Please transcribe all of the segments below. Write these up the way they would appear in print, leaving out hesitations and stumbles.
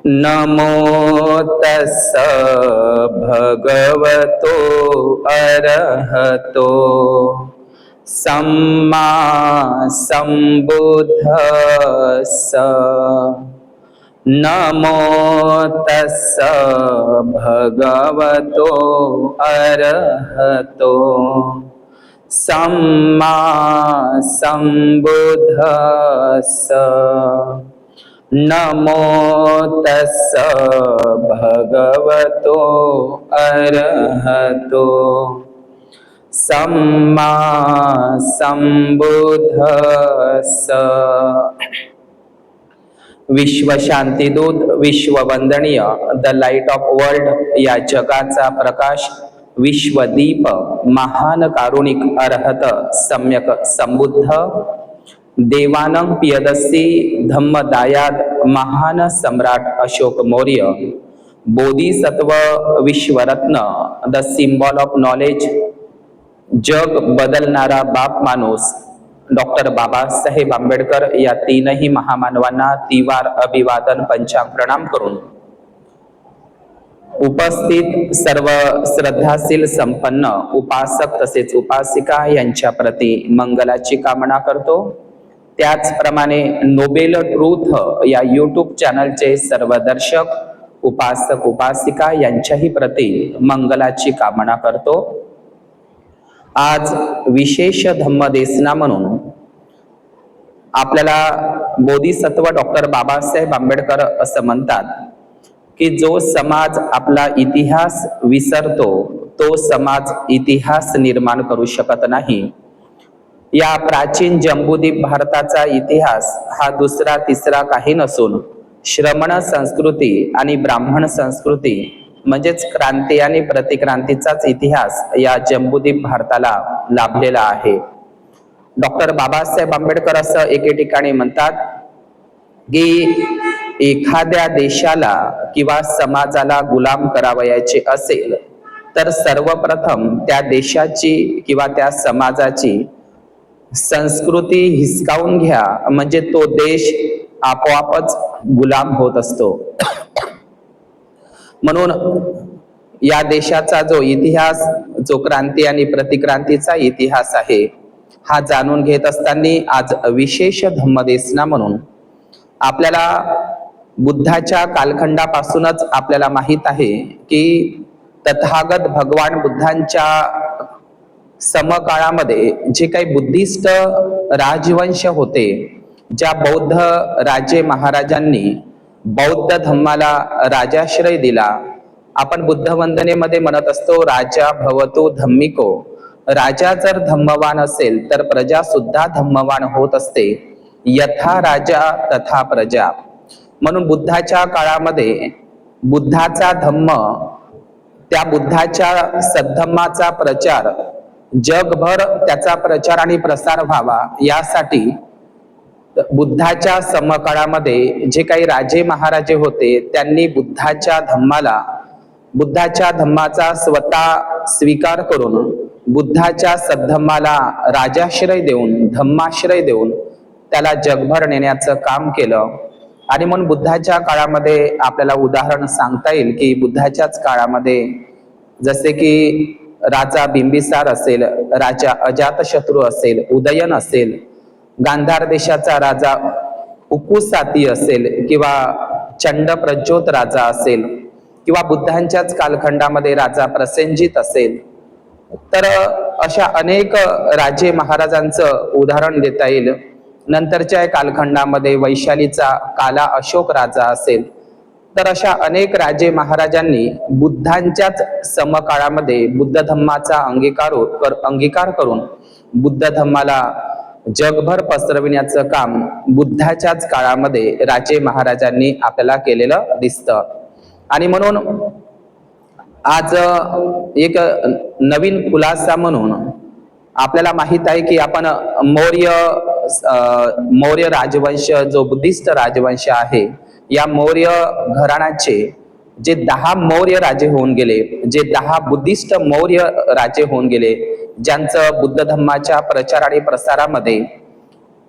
नमो तस्स भगवतो अरहतो सम्मा सम्बुद्धस्स। नमो तस्स भगवतो अरहतो सम्मा सम्बुद्धस्स। नमो तस्स भगवतो अरहतो सम्मा सम्बुद्धस्स। विश्व शांतीदूत, विश्ववंदनीय, द लाईट ऑफ वर्ल्ड या जगाचा प्रकाश, विश्वदीप, महान कारुणिक अरहत सम्यक संबुद्ध, देवानंग पियदस्सी धम्मदायाद महान सम्राट अशोक मौर्य, बोधिसत्व विश्वरत्न, द सिम्बॉल ऑफ नॉलेज, जग बदलणारा बाप माणूस डॉक्टर बाबासाहेब आंबेडकर या तीनही महामानवांना तिवार अभिवादन पंचांग प्रणाम करून उपस्थित सर्व श्रद्धाशील संपन्न उपासक तसेच उपासिका यांच्या प्रती मंगलाची कामना करतो। त्याचप्रमाणे नोबेल ट्रूथ या यूट्यूब चॅनलचे सर्व दर्शक उपासक उपासिका यांच्याही प्रती मंगलाची कामना करतो। आज विशेष धम्मदेसना म्हणून आपल्याला बोधिसत्व डॉक्टर बाबासाहेब आंबेडकर असं म्हणतात की जो समाज आपला इतिहास विसरतो तो समाज इतिहास निर्माण करू शकत नाही। या प्राचीन जम्बूद्वीप भारताचा इतिहास हा दुसरा तिसरा काही नसून श्रमण संस्कृती आणि ब्राह्मण संस्कृती म्हणजेच क्रांती आणि प्रतिक्रांतीचाच इतिहास या जम्बूद्वीप भारताला लाभलेला आहे। डॉक्टर बाबासाहेब आंबेडकर असं एके ठिकाणी म्हणतात की एखाद्या देशाला किंवा समाजाला गुलाम करावयाचे असेल तर सर्वप्रथम त्या देशाची किंवा त्या समाजाची संस्कृती हिसकावून घ्या, म्हणजे तो देश आपोआपच गुलाम होत असतो। म्हणून या देशाचा जो इतिहास, जो क्रांती आणि प्रतिक्रांतीचा इतिहास आहे, हा जाणून घेत असताना आज विशेष धम्मदेसना म्हणून आपल्याला बुद्धाच्या कालखंडापासूनच आपल्याला माहित आहे की तथागत भगवान बुद्धांच्या समकाळामध्ये जे काही बुद्धिस्ट राजवंश होते, ज्या बौद्ध राजे महाराजांनी बौद्ध धम्माला राजाश्रय दिला, आपण बुद्ध वंदनेमध्ये म्हणत असतो राजा भवतो धम्मिको, राजा जर धम्मवान असेल तर प्रजा सुद्धा धम्मवान होत असते, यथा राजा तथा प्रजा। म्हणून बुद्धाच्या काळामध्ये बुद्धाचा धम्म, त्या बुद्धाच्या सद्धम्माचा प्रचार जगभर त्याचा प्रचार आणि प्रसार व्हावा यासाठी बुद्धाच्या समकाळामध्ये जे काही राजे महाराजे होते त्यांनी बुद्धाच्या धम्माचा स्वतः स्वीकार करून बुद्धाच्या सद्धम्माला राजाश्रय देऊन, धम्माश्रय देऊन त्याला जगभर नेण्याचं काम केलं। आणि म्हणून बुद्धाच्या काळामध्ये आपल्याला उदाहरण सांगता येईल की बुद्धाच्याच काळामध्ये जसे की राजा बिंबिसार असेल, राजा अजातशत्रू असेल, उदयन असेल, गांधार देशाचा राजा उकुसाती असेल किंवा चंड प्रज्योत राजा असेल किंवा बुद्धांच्याच कालखंडामध्ये राजा प्रसेनजित असेल, तर अशा अनेक राजे महाराजांचं उदाहरण देता येईल। नंतरच्या कालखंडामध्ये वैशालीचा काला अशोक राजा असेल, तर अशा अनेक राजे महाराजांनी बुद्धांच्याच समकाळामध्ये बुद्ध धम्माचा अंगीकार करून बुद्ध धम्माला जगभर पसरविण्याचं काम बुद्धाच्याच काळामध्ये राजे महाराजांनी आपल्याला केलेलं दिसतं। आणि म्हणून आज एक नवीन खुलासा म्हणून आपल्याला माहित आहे की आपण मौर्य राजवंश जो बुद्धिस्ट राजवंश आहे, या मौर्य घराण्याचे जे 10 मौर्य राजे होऊन गेले, जे 10 बुद्धिस्ट मौर्य राजे होऊन गेले, ज्यांचं बुद्ध धम्माच्या प्रचार आणि प्रसारामध्ये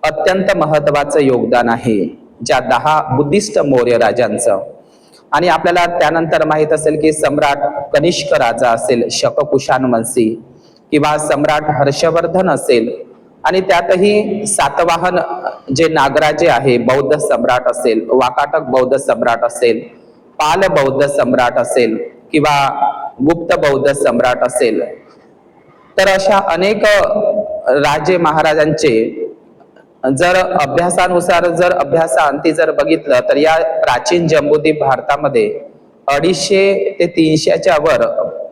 अत्यंत महत्वाचं योगदान आहे, ज्या 10 बुद्धिस्ट मौर्य राजांचं, आणि आपल्याला त्यानंतर माहित असेल की सम्राट कनिष्क राजा असेल शककुशानवंशी, किंवा सम्राट हर्षवर्धन असेल, आणि त्यातही सातवाहन जे नागराजे आहे बौद्ध सम्राट असेल, वाकाटक बौद्ध सम्राट असेल, पाल बौद्ध सम्राट असेल, किंवा गुप्त बौद्ध सम्राट असेल. तर अशा अनेक राजे महाराजांचे जर अभ्यासानुसार जर अभ्यासाअंती जर बघितलं तर या प्राचीन जम्बूद्वीप भारतामध्ये 250 ते 300च्या वर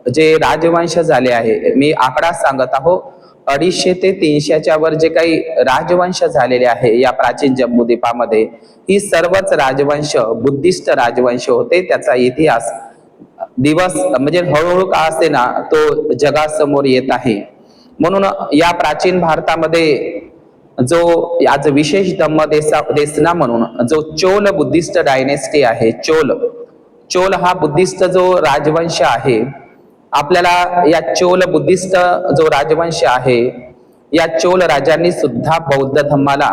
जे राजवंश झाले आहे. मी आकडा सांगत आहो, 250 ते 300च्या वर जे काही राजवंश झालेले आहे या प्राचीन जम्बूद्वीपामध्ये, ही सर्वच राजवंश बुद्धिस्ट राजवंश होते. त्याचा इतिहास दिवस म्हणजे हळूहळू का असे ना तो जगासमोर येत आहे. म्हणून या प्राचीन भारतामध्ये जो आज विशेष धम्म देसना म्हणून जो चोल बुद्धिस्ट डायनेस्टी आहे, चोल हा बुद्धिस्ट जो राजवंश आहे, आपल्याला या चोल बुद्धिस्ट जो राजवंश आहे या चोल राजांनी सुद्धा बौद्ध धम्माला,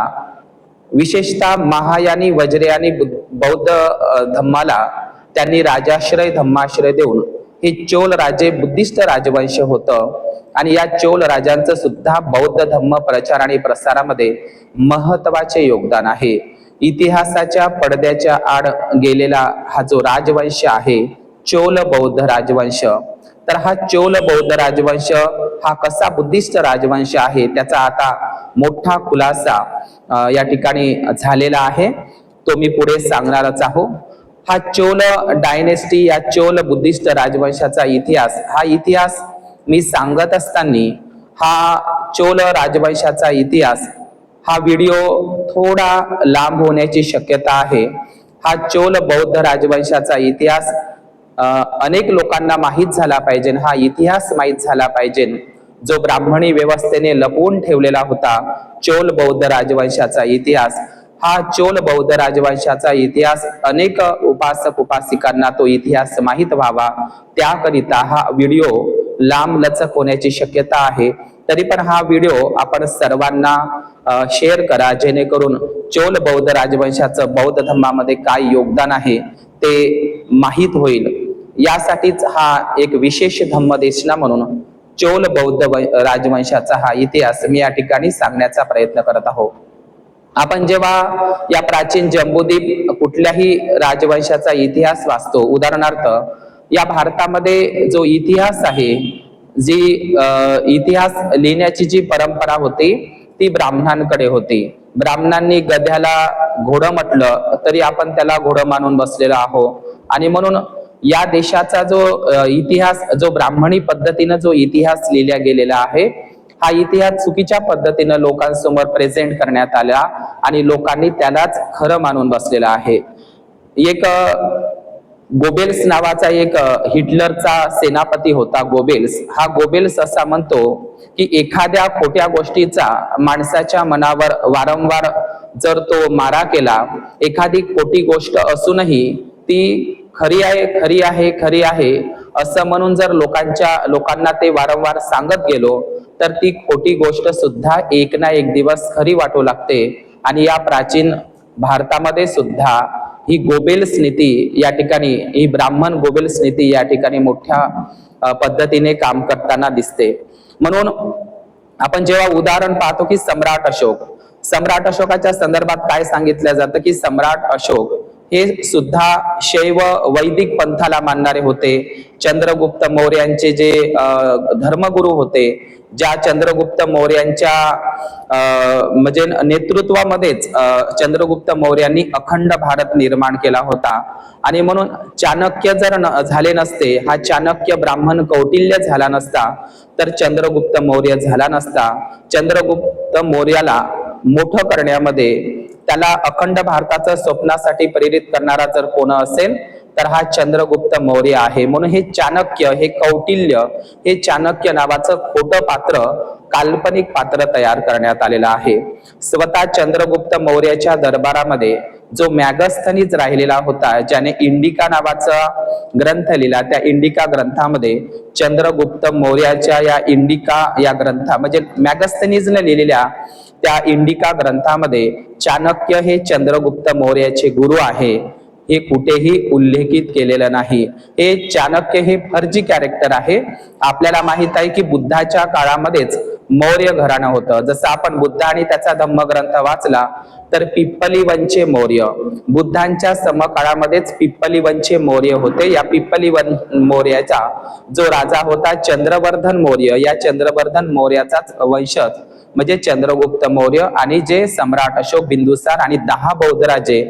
विशेषतः महायानी वज्रयानी बौद्ध धम्माला त्यांनी राजाश्रय धम्माश्रय देऊन हे चोल राजे बुद्धिस्ट राजवंश होतं. आणि या चोल राजांचं सुद्धा बौद्ध धम्म प्रचार आणि प्रसारामध्ये महत्वाचे योगदान आहे. इतिहासाच्या पडद्याच्या आड गेलेला हा जो राजवंश आहे चोल बौद्ध राजवंश, तर हा चोल बौद्ध राजवंश हा कसा बुद्धिस्ट राजवंश आहे त्याचा आता मोठा खुलासा या ठिकाणी झालेला आहे, तो मी पुढे सांगणारच आहो. हा चोल डायनेस्टी या चोल बुद्धिस्ट राजवंशाचा इतिहास, हा इतिहास मी सांगत असताना हा चोल राजवंशाचा इतिहास हा व्हिडिओ थोडा लांब होण्याची शक्यता आहे. हा चोल बौद्ध राजवंशाचा इतिहास अनेक लोकांना माहीत झाला पाहिजे, हा इतिहास माहीत झाला पाहिजे जो ब्राह्मणी व्यवस्थेने लपवून ठेवलेला होता. चोल बौद्ध राजवंशाचा इतिहास, हा चोल बौद्ध राजवंशाचा इतिहास अनेक उपासक उपासिकांना तो इतिहास माहीत व्हावा, त्याकरिता हा व्हिडिओ लांब लचक होण्याची शक्यता आहे. तरी पण हा व्हिडिओ आपण सर्वांना शेअर करा, जेणेकरून चोल बौद्ध राजवंशाचं बौद्ध धर्मामध्ये काय योगदान आहे ते माहीत होईल. यासाठीच हा एक विशेष धम्मदेशना म्हणून चोल बौद्ध राजवंशाचा हा इतिहास मी या ठिकाणी सांगण्याचा प्रयत्न करत आहोत. आपण जेव्हा या प्राचीन जम्बूद्वीप कुठल्याही राजवंशाचा इतिहास वाचतो, उदाहरणार्थ या भारतामध्ये जो इतिहास आहे, जी इतिहास लिहिण्याची जी परंपरा होती ती ब्राह्मणांकडे होती. ब्राह्मणांनी गध्याला घोडं म्हटलं तरी आपण त्याला घोडं मानून बसलेलो आहोत. आणि म्हणून या देशाचा जो इतिहास, जो ब्राह्मणी पद्धतीने जो इतिहास लिहिला गेलेला आहे, हा इतिहास चुकीच्या पद्धतीने लोकांसमोर प्रेझेंट करण्यात आला आणि लोकांनी त्यालाच खरं मानून बसलेला आहे. एक गोबेल्स नावाचा एक हिटलरचा सेनापती होता गोबेल्स. हा गोबेल्स असा म्हणतो की एखाद्या खोट्या गोष्टीचा माणसाच्या मनावर वारंवार जर तो मारा केला, एखादी खोटी गोष्ट असूनही ती खरी आहे खरी आहे खरी आहे असं म्हणून जर लोकांना ते वारंवार सांगत गेलो तर ती खोटी गोष्ट सुद्धा एक ना एक दिवस खरी वाटू लागते. आणि या प्राचीन भारतामध्ये सुद्धा ही गोबेल्स नीती या ठिकाणी, ही ब्राह्मण गोबेल्स नीती या ठिकाणी मोठ्या पद्धतीने काम करताना दिसते. म्हणून आपण जेव्हा उदाहरण पाहतो की सम्राट अशोकाच्या संदर्भात काय सांगितलं जातं की सम्राट अशोक हे सुद्धा शैव वैदिक पंथाला मानणारे होते. चंद्रगुप्त मौर्यांचे जे धर्मगुरु होते, ज्या चंद्रगुप्त मौर्यांच्या म्हणजे नेतृत्वामध्येच चंद्रगुप्त मौर्यांनी अखंड भारत निर्माण केला होता. आणि म्हणून चाणक्य जर झाले नसते, हा चाणक्य ब्राह्मण कौटिल्य झाला नसता, तर चंद्रगुप्त मौर्य झाला नसता. चंद्रगुप्त मौर्याला मोठं करण्यामध्ये, त्याला अखंड भारताचं स्वप्नासाठी प्रेरित करणारा जर कोण असेल तर हा चंद्रगुप्त मौर्य आहे. म्हणून हे चाणक्य, हे कौटिल्य, हे चाणक्य नावाचं खोटं पात्र, काल्पनिक पात्र तयार करण्यात आलेलं आहे. स्वतः चंद्रगुप्त मौर्याच्या दरबारामध्ये जो मॅगस्थनीज राहिलेला होता, ज्याने इंडिका नावाचा ग्रंथ लिहिला, त्या इंडिका ग्रंथामध्ये चंद्रगुप्त मौर्याच्या या इंडिका या ग्रंथा म्हणजे मॅगस्थनीजने लिहिलेल्या त्या इंडिका ग्रंथामध्ये चाणक्य हे चंद्रगुप्त मौर्याचे गुरु आहे. हे कुठेही उल्लेखित केलेलं नाही. हे चाणक्य हे फर्जी कॅरेक्टर आहे. आपल्याला माहित आहे की बुद्धाच्या काळामध्येच मौर्य घराणं होतं. जसं आपण बुद्ध आणि त्याचा धम्मग्रंथ वाचला तर पिप्पली वंशचे मौर्य, बुद्धांच्या समकाळामध्येच पिप्पली वंशचे मौर्य होते. या पिप्पली मौर्याचा जो राजा होता चंद्रवर्धन मौर्य, या चंद्रवर्धन मौर्याचाच वंशज म्हणजे चंद्रगुप्त मौर्य आणि जे सम्राट अशोक, बिंदुसार आणि 10 बौद्ध राजे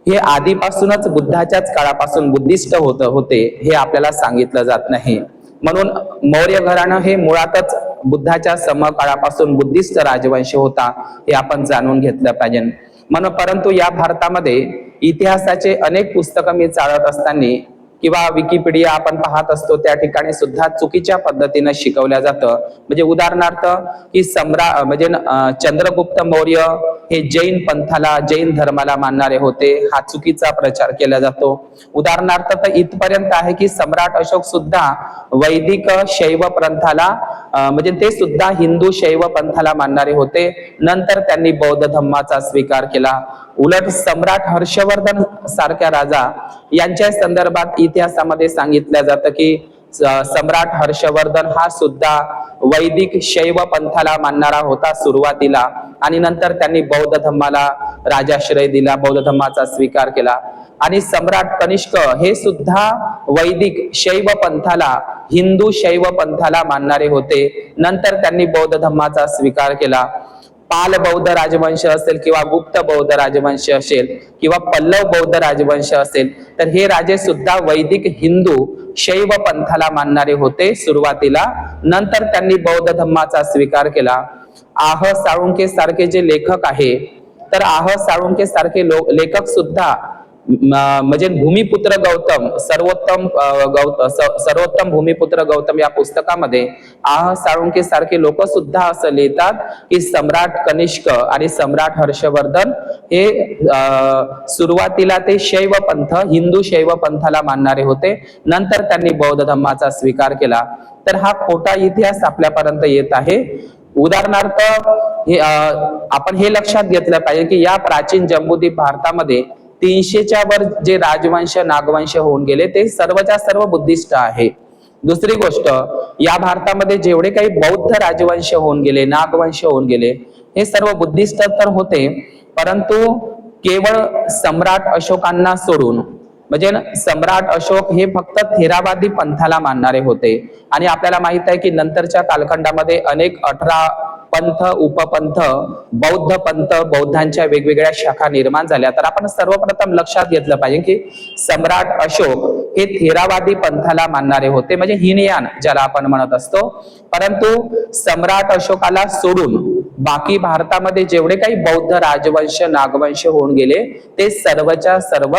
हे आधीपासूनच बुद्धाच्याच काळापासून बुद्धिस्ट होते हे आपल्याला सांगितलं जात नाही. म्हणून मौर्य घराणं हे मुळातच बुद्धाच्या समकाळापासून बुद्धिस्ट राजवंश होता हे आपण जाणून घेतलं पाहिजे. म्हणून परंतु या भारतामध्ये इतिहासाचे अनेक पुस्तकं मी चाळत असताना किंवा विकिपीडिया आपण पाहत असतो त्या ठिकाणी सुद्धा चुकीच्या पद्धतीने शिकवल्या जातं. म्हणजे उदाहरणार्थ की चंद्रगुप्त मौर्य हे जैन पंथाला, जैन धर्माला मानणारे होते, हा चुकीचा प्रचार केला जातो. उदाहरणार्थ तर इथपर्यंत आहे की सम्राट अशोक सुद्धा वैदिक शैव पंथाला म्हणजे ते सुद्धा हिंदू शैव पंथाला मानणारे होते. नंतर त्यांनी बौद्ध धम्माचा स्वीकार केला. उलट सम्राट हर्षवर्धन सारख्या राजा यांच्या संदर्भात इतिहासामध्ये सांगितलं जातं की सम्राट हर्षवर्धन हा सुद्धा वैदिक शैव पंथाला मानणारा होता सुरुवातीला, आणि नंतर त्यांनी बौद्ध धम्माला राजाश्रय दिला, बौद्ध धम्माचा स्वीकार केला. आणि सम्राट कनिष्क हे सुद्धा वैदिक शैव पंथाला, हिंदू शैव पंथाला मानणारे होते. नंतर त्यांनी बौद्ध धम्माचा स्वीकार केला. पाल बौद्ध राजवंश असेल किंवा गुप्त बौद्ध राजवंश असेल किंवा पल्लव बौद्ध राजवंश असेल तर हे राजे सुद्धा वैदिक हिंदू शैव पंथाला मानणारे होते सुरुवातीला. नंतर त्यांनी बौद्ध धम्माचा स्वीकार केला. आह साळुंके सारखे जे लेखक आहे तर आह साळुंके सारखे लेखक सुद्धा म्हणजे भूमिपुत्र गौतम, सर्वोत्तम भूमिपुत्र गौतम या पुस्तकामध्ये आह साळुंके सारखे लोक सुद्धा असं लिहितात की सम्राट कनिष्क आणि सम्राट हर्षवर्धन हे सुरुवातीला ते शैव पंथ, हिंदू शैव पंथाला मानणारे होते. नंतर त्यांनी बौद्ध धम्माचा स्वीकार केला. तर हा खोटा इतिहास आपल्यापर्यंत येत आहे. उदाहरणार्थ आपण हे लक्षात घेतलं पाहिजे की या प्राचीन जम्बूद्वीप भारतामध्ये 300च्या वर जे राजवंश, नागवंश होऊन गेले ते सर्वच्या सर्व बुद्धिस्ट आहे. दुसरी गोष्ट, या भारतामध्ये जेवढे काही बौद्ध राजवंश होऊन गेले, नागवंश होऊन गेले, हे सर्व बुद्धिस्ट तर होते, परंतु केवळ सम्राट अशोकांना सोडून, म्हणजे सम्राट अशोक हे फक्त थेरावादी पंथाला मानणारे होते. आणि आपल्याला माहित आहे की नंतरच्या कालखंडामध्ये अनेक 18 पंथ, उपपंथ, बौद्ध पंथ, बौद्धांच्या वेगवेगळ्या शाखा निर्माण झाल्या. तर आपण सर्वप्रथम लक्षात घेतलं पाहिजे की सम्राट अशोक हे थेरावादी पंथाला मानणारे होते, म्हणजे हिनयान ज्याला आपण म्हणत असतो. परंतु सम्राट अशोकाला सोडून बाकी भारतामध्ये जेवढे काही बौद्ध राजवंश, नागवंश होऊन गेले ते सर्वच्या सर्व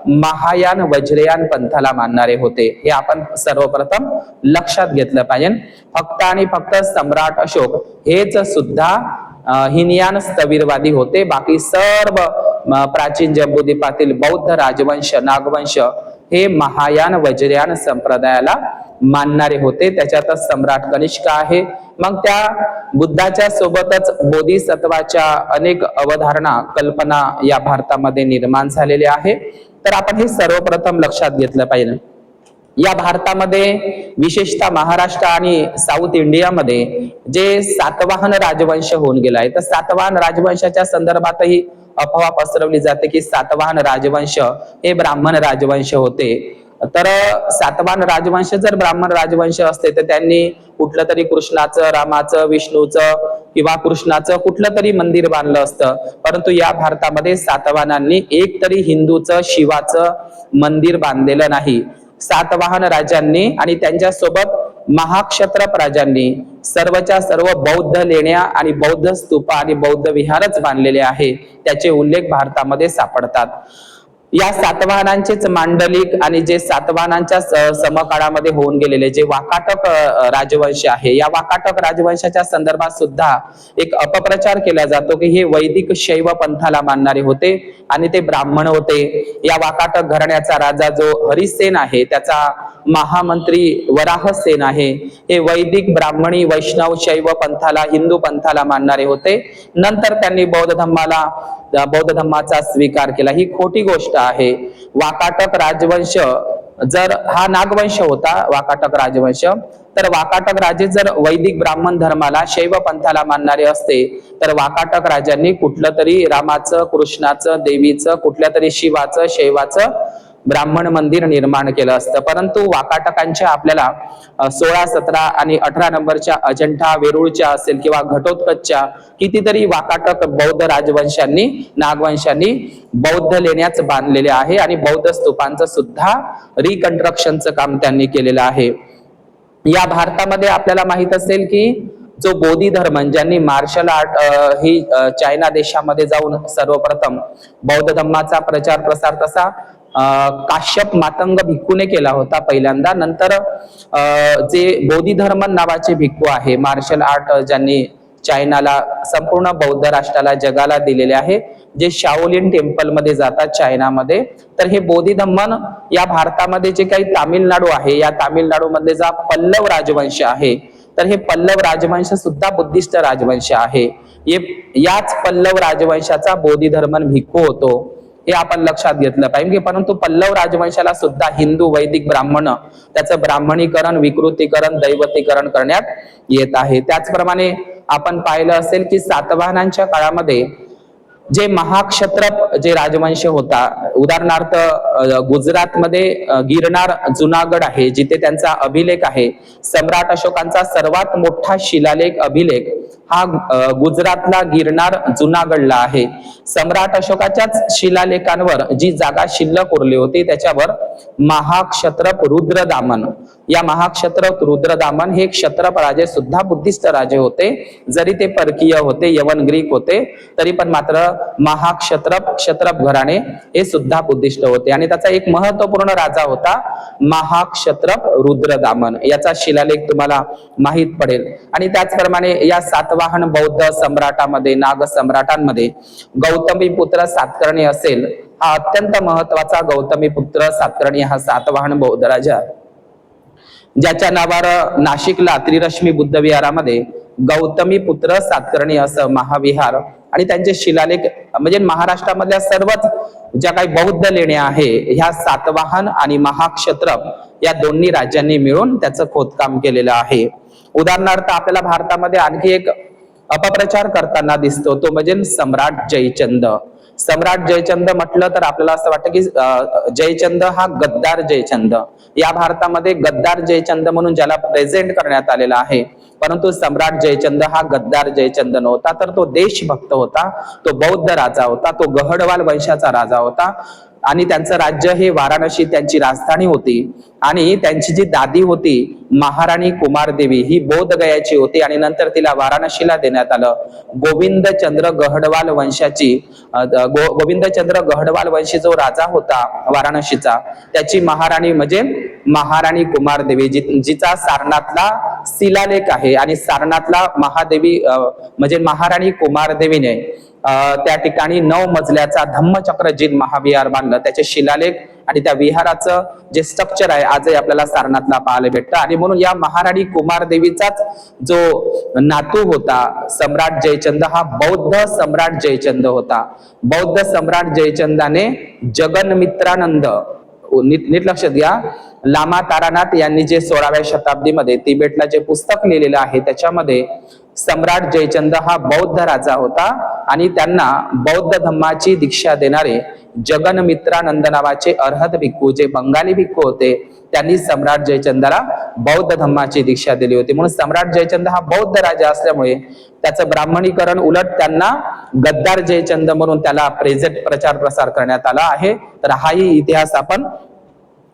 महायान, वज्रयान पंथाला मानणारे होते. हे आपण सर्वप्रथम लक्षात घेतलं पाहिजे. फक्त आणि फक्त सम्राट अशोक हेच सुद्धा हिनयान स्थविरवादी होते. बाकी सर्व प्राचीन जम्बूद्वीपातील बौद्ध राजवंश, नागवंश हे महायान, वज्रयान संप्रदायाला मानणारे होते. त्याच्यातच सम्राट कनिष्क आहे. मग त्या बुद्धाच्या सोबतच बोधिसत्वाच्या अनेक अवधारणा, कल्पना या भारतामध्ये निर्माण झालेल्या आहे. तर आपण हे सर्वप्रथम लक्षात घेतलं पाहिजे. या भारतामध्ये विशेषतः महाराष्ट्र आणि साऊथ इंडियामध्ये जे सातवाहन राजवंश होऊन गेला आहे, तर सातवाहन राजवंशाच्या संदर्भातही अफवा पसरवली जाते की सातवाहन राजवंश हे ब्राह्मण राजवंश होते. तर सातवाहन राजवंश जर ब्राह्मण राजवंश असते तर त्यांनी कुठलं तरी कृष्णाचं, रामाचं, विष्णूचं किंवा कृष्णाचं कुठलं तरी मंदिर बांधलं असतं. परंतु या भारतामध्ये सातवाहनांनी एक तरी हिंदूचं, शिवाचं मंदिर बांधलेलं नाही. सातवाहन राजांनी आणि त्यांच्या सोबत महाक्षत्रप राजांनी सर्वच्या सर्व बौद्ध लेण्या आणि बौद्ध स्तूप आणि बौद्ध विहारच बांधलेले आहे. त्याचे उल्लेख भारतामध्ये सापडतात. या सातवाहनांचेच मांडलिक आणि जे सातवाहनांच्या समकाळामध्ये होऊन गेलेले जे वाकाटक राजवंश आहे, या वाकाटक राजवंशाच्या संदर्भात सुद्धा एक अपप्रचार केला जातो की हे वैदिक शैव पंथाला मानणारे होते आणि ते ब्राह्मण होते. या वाकाटक घराण्याचा राजा जो हरिसेन आहे, त्याचा महामंत्री वराहसेन आहे, हे वैदिक, ब्राह्मणी, वैष्णव, शैव पंथाला, हिंदू पंथाला मानणारे होते. नंतर त्यांनी बौद्ध धम्माला बौद्ध धम्माचा स्वीकार केला, ही खोटी गोष्ट आहे. वाकाटक राजवंश जर हा नागवंश होता, वाकाटक राजवंश, तर वाकाटक राजे जर वैदिक ब्राह्मण धर्माला शैव पंथाला मानणारे असते तर वाकाटक राजांनी कुठलं तरी रामाचं, कृष्णाचं, देवीचं, कुठल्या तरी शिवाचं, शैवाचं ब्राह्मण मंदिर निर्माण केलं असतं. परंतु वाकाटकांच्या आपल्याला 16, 17 आणि 18 नंबरच्या अजंठा वेरूळच्या असेल किंवा घटोत्कचच्या कितीतरी वाकाटक बौद्ध राजवंशांनी, नागवंशांनी बौद्ध लेण्याच बांधलेले आहे आणि बौद्ध स्तूपांचं सुद्धा रिकन्स्ट्रक्शनचं काम त्यांनी केलेलं आहे. या भारतामध्ये आपल्याला माहित असेल की जो बोधी धर्म, ज्यांनी मार्शल आर्ट ही चायना देशामध्ये जाऊन सर्वप्रथम बौद्ध धर्माचा प्रचार प्रसार तसा काश्यप मातंग भिक्खूने केला होता पहिल्यांदा. नंतर जे बोधी धर्म नावाचे भिक्खू आहे, मार्शल आर्ट ज्यांनी चायनाला, संपूर्ण बौद्ध राष्ट्राला, जगाला दिलेले आहे, जे शाओलिन टेम्पल मध्ये जातात चायनामध्ये. तर हे बोधी धम्मन या भारतामध्ये जे काही तामिळनाडू आहे, या तामिळनाडू मधले जा पल्लव राजवंश आहे, तर हे पल्लव राजवंश सुद्धा बुद्धिस्ट राजवंश आहे. याच पल्लव राजवंशाचा बोधी धर्मन भिक्खू होतो, हे आपण लक्षात घेतलं पाहिजे. परंतु पल्लव राजवंशाला सुद्धा हिंदू वैदिक ब्राह्मण त्याचं ब्राह्मणीकरण, विकृतीकरण, दैवतीकरण करण्यात येत आहे. त्याचप्रमाणे आपण पाहिलं असेल की सातवाहनांच्या काळामध्ये जे महाक्षत्रप जे राजवंश होता, उदाहरणार्थ गुजरातमध्ये गिरनार जुनागड आहे, जिथे त्यांचा अभिलेख आहे. सम्राट अशोकांचा सर्वात मोठा शिलालेख अभिलेख हा गुजरातला गिरनार जुनागडला आहे. सम्राट अशोकाच्याच शिलालेखांवर जी जागा शिल्लक उरली होती त्याच्यावर महाक्षत्रप रुद्रदामन, या महाक्षत्रप रुद्रदामन हे क्षत्रप राजे सुद्धा बुद्धिस्ट राजे होते. जरी ते परकीय होते, यवन ग्रीक होते, तरी पण मात्र महाक्षत्रप, क्षत्रप घराणे हे सुद्धा बुद्धिस्ट होते. आणि त्याचा एक महत्वपूर्ण राजा होता महाक्षत्रप रुद्रदामन, याचा शिलालेख तुम्हाला माहित पडेल. आणि त्याचप्रमाणे या सातवाहन बौद्ध सम्राटामध्ये, नाग सम्राटांमध्ये गौतमीपुत्र सातकर्णी असेल, हा अत्यंत महत्वाचा गौतमीपुत्र सातकर्णी हा सातवाहन बौद्ध राजा, ज्याच्या नावावर नाशिकला त्रिरश्मी बुद्ध विहारामध्ये गौतमीपुत्र सातकर्णी असं महाविहार आणि त्यांचे शिलालेख, म्हणजे महाराष्ट्रामधल्या सर्वच ज्या काही बौद्ध लेण्या आहे ह्या सातवाहन आणि महाक्षत्रप या दोन्ही राज्यांनी मिळून त्याचं खोदकाम केलेलं आहे. उदाहरणार्थ आपल्याला भारतामध्ये आणखी एक अपप्रचार करताना दिसतो, तो म्हणजे सम्राट जयचंद. सम्राट जयचंद म्हटलं तर आपल्याला असं वाटतं की जयचंद हा गद्दार जयचंद, या भारतामध्ये गद्दार जयचंद म्हणून ज्याला प्रेझेंट करण्यात आलेला आहे. परंतु सम्राट जयचंद हा गद्दार जयचंद नव्हता, तर तो देशभक्त होता, तो बौद्ध राजा होता, तो गहडवाल वंशाचा राजा होता. आणि त्यांचं राज्य हे वाराणसी त्यांची राजधानी होती. आणि त्यांची जी दादी होती महाराणी कुमारदेवी, ही बोध गयाची होती आणि नंतर तिला वाराणसीला देण्यात आलं. गोविंदचंद्र गहडवाल वंशाची, गोविंदचंद्र गहडवाल वंशी जो राजा होता वाराणसीचा, त्याची महाराणी म्हणजे महाराणी कुमारदेवी, जिचा सारनाथला शिलालेख आहे. आणि सारनाथला महादेवी म्हणजे महाराणी कुमारदेवीने त्या ठिकाणी 9 मजल्याचा धम्मचक्रजीत महाविहार बांधलं. त्याचे शिलालेख आणि त्या विहाराचं जे स्ट्रक्चर आहे आजही आपल्याला सारनाथला पाहायला भेटतं. आणि म्हणून या महाराणी कुमारदेवीचाच जो नातू होता सम्राट जयचंद, हा बौद्ध सम्राट जयचंद होता. बौद्ध सम्राट जयचंदाने जगन्मित्रानंद, नीट लक्षात घ्या, लामा तारानाथ यांनी जे 16व्या शताब्दीमध्ये तिबेटला जे पुस्तक लिहिलेलं आहे त्याच्यामध्ये सम्राट जयचंद हा बौद्ध राजा होता आणि त्यांना बौद्ध धम्माची दीक्षा देणारे जगन्मित्रानंद नावाचे अर्हत भिक्खू, जे बंगाली भिक्खू होते, त्यांनी सम्राट जयचंदाला बौद्ध धम्माची दीक्षा दिली होती. म्हणून सम्राट जयचंद हा बौद्ध राजा असल्यामुळे त्याचं ब्राह्मणीकरण, उलट त्यांना गद्दार जयचंद म्हणून त्याला प्रेझेंट प्रचार प्रसार करण्यात आला आहे. तर हाही इतिहास आपण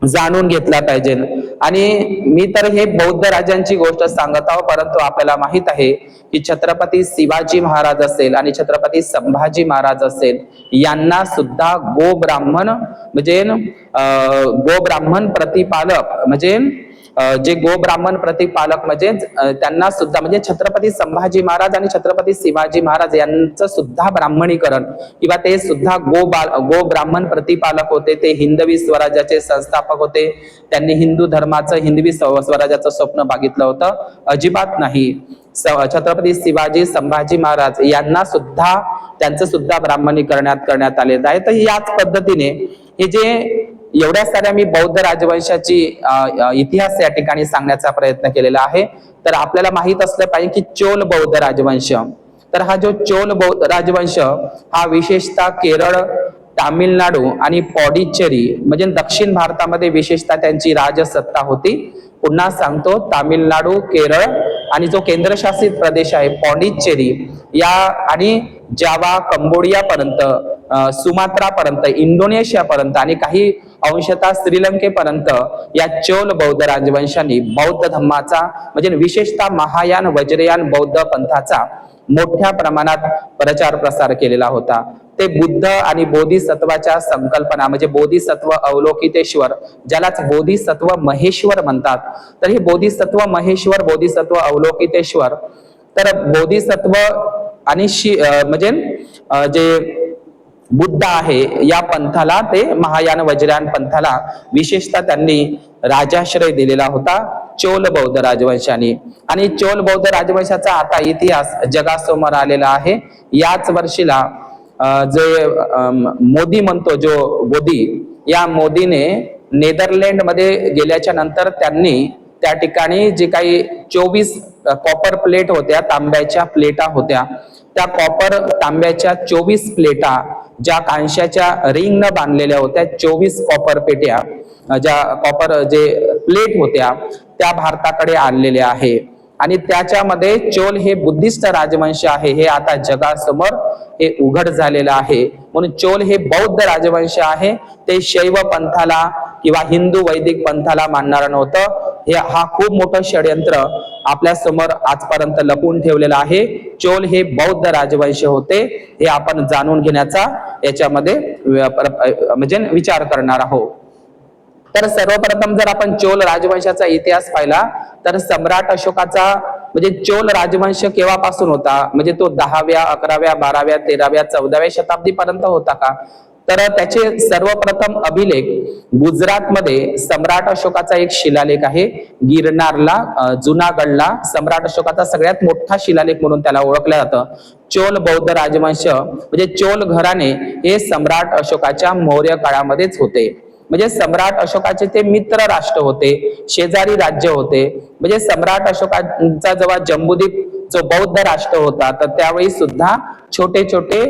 जाणून घेतला पाहिजे. आणि मी तर हे बौद्ध राजांची गोष्ट सांगत आहोत, परंतु आपल्याला माहित आहे की छत्रपती शिवाजी महाराज असेल आणि छत्रपती संभाजी महाराज असेल, यांना सुद्धा गोब्राह्मण म्हणजे गोब्राह्मण प्रतिपालक म्हणजे जे गो ब्राह्मण प्रतिपालक म्हणजे त्यांना सुद्धा म्हणजे छत्रपती संभाजी महाराज आणि छत्रपती शिवाजी महाराज यांचं सुद्धा ब्राह्मणीकरण किंवा ते सुद्धा गो ब्राह्मण प्रतिपालक होते, ते हिंदवी स्वराज्याचे संस्थापक होते, त्यांनी हिंदू धर्माचं हिंदवी स्वराज्याचं स्वप्न बघितलं होतं? अजिबात नाही. छत्रपती शिवाजी संभाजी महाराज यांना सुद्धा त्यांचं सुद्धा ब्राह्मणीकरण करण्यात आलेलं आहे. तर याच पद्धतीने हे जे एवढ्या साऱ्या मी बौद्ध राजवंशाची इतिहास या ठिकाणी सांगण्याचा प्रयत्न केलेला आहे. तर आपल्याला माहित असलं पाहिजे की चोल बौद्ध राजवंश, तर हा जो चोल बौद्ध राजवंश हा विशेषतः केरळ, तामिळनाडू आणि पॉडिचेरी म्हणजे दक्षिण भारतामध्ये विशेषतः त्यांची राजसत्ता होती. पुन्हा सांगतो, तामिळनाडू, केरळ आणि जो केंद्रशासित प्रदेश आहे पॉडिचेरी या आणि जावा, कंबोडिया पर्यंत, सुमात्रा पर्यंत, इंडोनेशिया पर्यंत आणि काही अंशतः श्रीलंकेपर्यंत या चोल बौद्ध राजवंशांनी बौद्ध धर्माचा म्हणजे विशेषतः महायान वज्रयान बौद्ध पंथाचा मोठ्या प्रमाणात प्रचार प्रसार केलेला होता. ते बुद्ध आणि बोधिसत्वाच्या संकल्पना म्हणजे बोधिसत्व अवलोकितेश्वर, ज्यालाच बोधिसत्व महेश्वर म्हणतात. तर हे बोधिसत्व महेश्वर, बोधिसत्व अवलोकितेश्वर, तर बोधिसत्व आणि म्हणजे जे बुद्ध आहे या पंथाला, ते महायान वज्रयान पंथाला विशेषतः त्यांनी राजाश्रय दिलेला होता चोल बौद्ध राजवंशाने. आणि चोल बौद्ध राजवंशाचा आता इतिहास जगासमोर आलेला आहे. याच वर्षीला जे मोदी म्हणतो, जो मोदी, या मोदीने नेदरलँड मध्ये गेल्याच्या नंतर त्यांनी त्या ठिकाणी जे काही 24 कॉपर प्लेट होत्या, तांब्याच्या प्लेटा होत्या, त्या कॉपर तांब्याच्या 24 प्लेटा ज्या कांशाच्या रिंग न बांधलेल्या होत्या, 24 कॉपर पेट्या, ज्या कॉपर जे प्लेट होत्या त्या भारताकडे आणलेल्या आहे. आणि त्याच्यामध्ये चोल हे बुद्धिस्ट राजवंश आहे हे आता जगासमोर हे उघड झालेलं आहे. म्हणून चोल हे बौद्ध राजवंश आहे, ते शैव पंथाला किंवा हिंदू वैदिक पंथाला मानणार नव्हतं. हा खूप मोठं षडयंत्र आपल्या समोर आजपर्यंत लपून ठेवलेलं आहे. चोल हे बौद्ध राजवंश होते हे आपण जाणून घेण्याचा याच्यामध्ये म्हणजे विचार करणार आहोत. तर सर्वप्रथम जर आपण चोल राजवंशाचा इतिहास पाहिला तर सम्राट अशोकाचा म्हणजे चोल राजवंश केव्हापासून होता, म्हणजे तो 10व्या, 11व्या, 12व्या, 13व्या, 14व्या शताब्दी पर्यंत होता का? तर त्याचे सर्वप्रथम अभिलेख गुजरातमध्ये सम्राट अशोकाचा एक शिलालेख आहे. गिरनारला, जुनागडला सम्राट अशोकाचा सगळ्यात मोठा शिलालेख म्हणून त्याला ओळखलं जातं. चोल बौद्ध राजवंश म्हणजे चोल घराणे हे सम्राट अशोकाच्या मौर्य काळामध्येच होते. म्हणजे सम्राट अशोकाचे ते मित्र राष्ट्र होते, शेजारी राज्य होते. म्हणजे सम्राट अशोकाचा जेव्हा जम्बूद्वीप जो बौद्ध राष्ट्र होता, तर त्यावेळी सुद्धा छोटे छोटे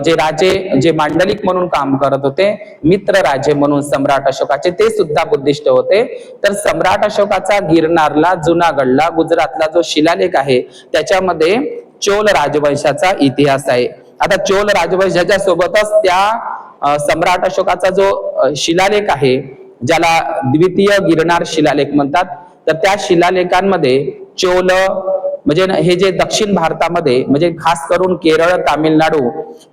जे राजे जे मांडलिक म्हणून काम करत होते, मित्र राजे म्हणून सम्राट अशोकाचे, ते सुद्धा बुद्धिस्ट होते. तर सम्राट अशोकाचा गिरनारला, जुनागडला, गुजरातला जो शिलालेख आहे त्याच्यामध्ये चोल राजवंशाचा इतिहास आहे. आता चोल राजवंशाच्या सोबतच त्या सम्राट अशोकाचा जो शिलालेख आहे, ज्याला द्वितीय गिरनार शिलालेख म्हणतात, तर त्या शिलालेखांमध्ये चोल म्हणजे हे जे दक्षिण भारतामध्ये म्हणजे खास करून केरळ, तामिळनाडू,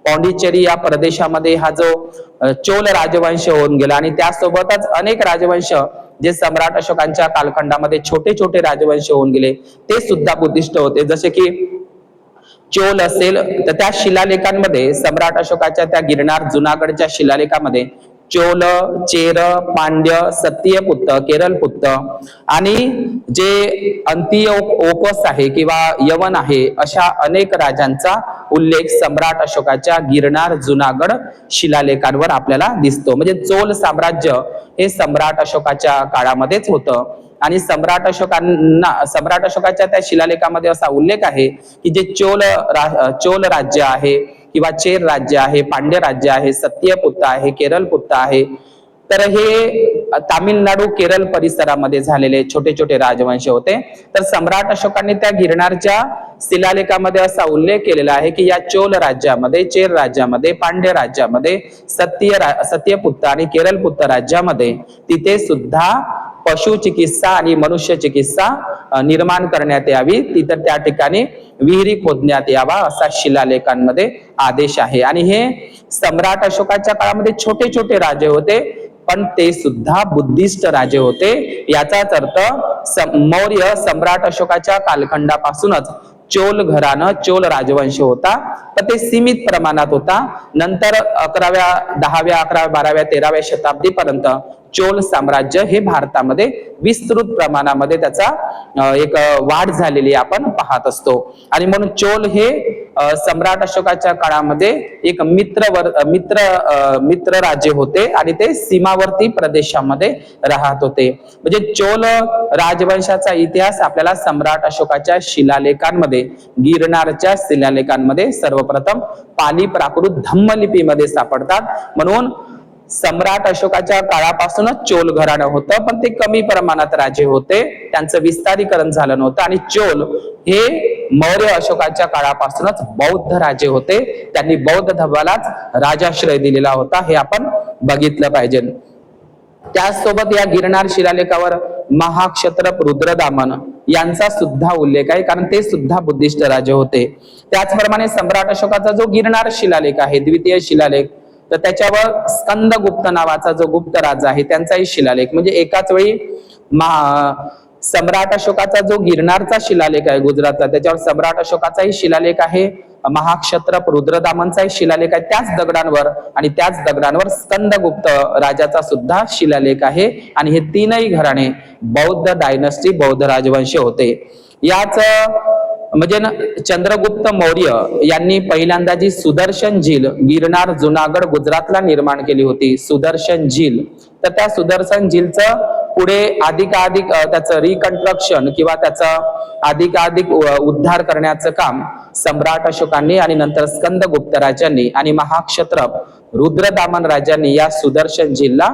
पॉंडिचेरी या प्रदेशामध्ये हा जो चोल राजवंश होऊन गेला आणि त्यासोबतच अनेक राजवंश जे सम्राट अशोकांच्या कालखंडामध्ये छोटे छोटे राजवंश होऊन गेले, ते सुद्धा बुद्धिस्ट होते. जसे की चोल असेल तर त्या शिलालेखांमध्ये सम्राट अशोकाच्या त्या गिरनार जुनागडच्या शिलालेखामध्ये चोल, चेर, पांड्य, सत्यपुत्र, केरलपुत्र आणि जे अंतिओकस आहे किंवा यवन आहे, अशा अनेक राजांचा उल्लेख सम्राट अशोकाच्या गिरनार जुनागड शिलालेखांवर आपल्याला दिसतो. म्हणजे चोल साम्राज्य हे सम्राट अशोकाच्या काळामध्येच होतं. आणि सम्राट अशोकाच्या त्या शिलालेखामध्ये असा उल्लेख आहे की जे चोल राज्य आहे किंवा चेर राज्य आहे, पांड्य राज्य आहे, सत्यपुत्र आहे, केरलपुत्र आहे, तर हे तामिळनाडू, केरळ परिसरामध्ये झालेले छोटे छोटे राजवंश होते. तर सम्राट अशोकांनी त्या गिरनारच्या शिलालेखामध्ये असा उल्लेख केलेला आहे की या चोल राज्यामध्ये, चेर राज्यामध्ये, पांड्य राज्यामध्ये, सत्यपुत्र आणि केरलपुत्र राज्यामध्ये तिथे सुद्धा पशु चिकित्सा आणि मनुष्य चिकित्सा निर्माण करण्यात यावी, तिथं त्या ठिकाणी विहिरी खोदण्यात यावा असा शिलालेखांमध्ये आदेश आहे. आणि हे सम्राट अशोकाच्या काळामध्ये छोटे छोटे राजे होते, पण ते सुद्धा बुद्धिस्ट राजे होते। याचाच अर्थ मौर्य सम्राट अशोकाच्या कालखंडापासूनच चोल घराणं, चोल राजवंश होता, तर ते सीमित प्रमाणात होता। नंतर 11व्या 10व्या 11व्या 12व्या 13व्या शताब्दीपर्यंत चोल साम्राज्य हे भारतामध्ये विस्तृत प्रमाणामध्ये त्याचा एक वाढ झालेली आपण पाहत असतो। आणि म्हणून चोल हे सम्राट अशोकाच्या काळामध्ये एक मित्र राज्य होते आणि ते सीमावर्ती प्रदेशामध्ये राहत होते। म्हणजे चोल राजवंशाचा इतिहास आपल्याला सम्राट अशोकाच्या शिलालेखांमध्ये, गिरनारच्या शिलालेखांमध्ये सर्वप्रथम पाली प्राकृत धम्म लिपीमध्ये सापडतात। म्हणून सम्राट अशोकाच्या काळापासूनच चोल घराणं होतं, पण ते कमी प्रमाणात राजे होते, त्यांचं विस्तारीकरण झालं नव्हतं। आणि चोल हे मौर्य अशोकाच्या काळापासूनच बौद्ध राजे होते, त्यांनी बौद्ध धर्मालाच राजाश्रय दिलेला होता, हे आपण बघितलं पाहिजे। त्याचसोबत या गिरनार शिलालेखावर महाक्षत्रप रुद्रदामन यांचा सुद्धा उल्लेख आहे, कारण ते सुद्धा बुद्धिस्ट राजे होते। त्याचप्रमाणे सम्राट अशोकाचा जो गिरनार शिलालेख आहे, द्वितीय शिलालेख, तर त्याच्यावर स्कंदगुप्त नावाचा जो गुप्त राजा आहे त्यांचाही शिलालेख, म्हणजे एकाच वेळी सम्राट अशोकाचा जो गिरनारचा शिलालेख आहे गुजरातचा, त्याच्यावर सम्राट अशोकाचाही शिलालेख आहे, महाक्षत्रप रुद्रदामनचाही शिलालेख आहे त्याच दगडांवर, आणि त्याच दगडांवर स्कंदगुप्त राजाचा सुद्धा शिलालेख आहे। आणि हे तीनही घराणे बौद्ध डायनस्टी, बौद्ध राजवंश होते। याच म्हणजे चंद्रगुप्त मौर्य यांनी पहिल्यांदा जी सुदर्शन झील गिरनार जुनागड गुजरातला निर्माण केली होती, सुदर्शन झील, तर त्या सुदर्शन झीलचं पुढे अधिकाधिक त्याचं रिकन्स्ट्रक्शन किंवा त्याचं अधिकाधिक उद्धार करण्याचं काम सम्राट अशोकांनी आणि नंतर स्कंदगुप्त राजांनी आणि महाक्षत्रप रुद्रदामन राजांनी या सुदर्शन झीलला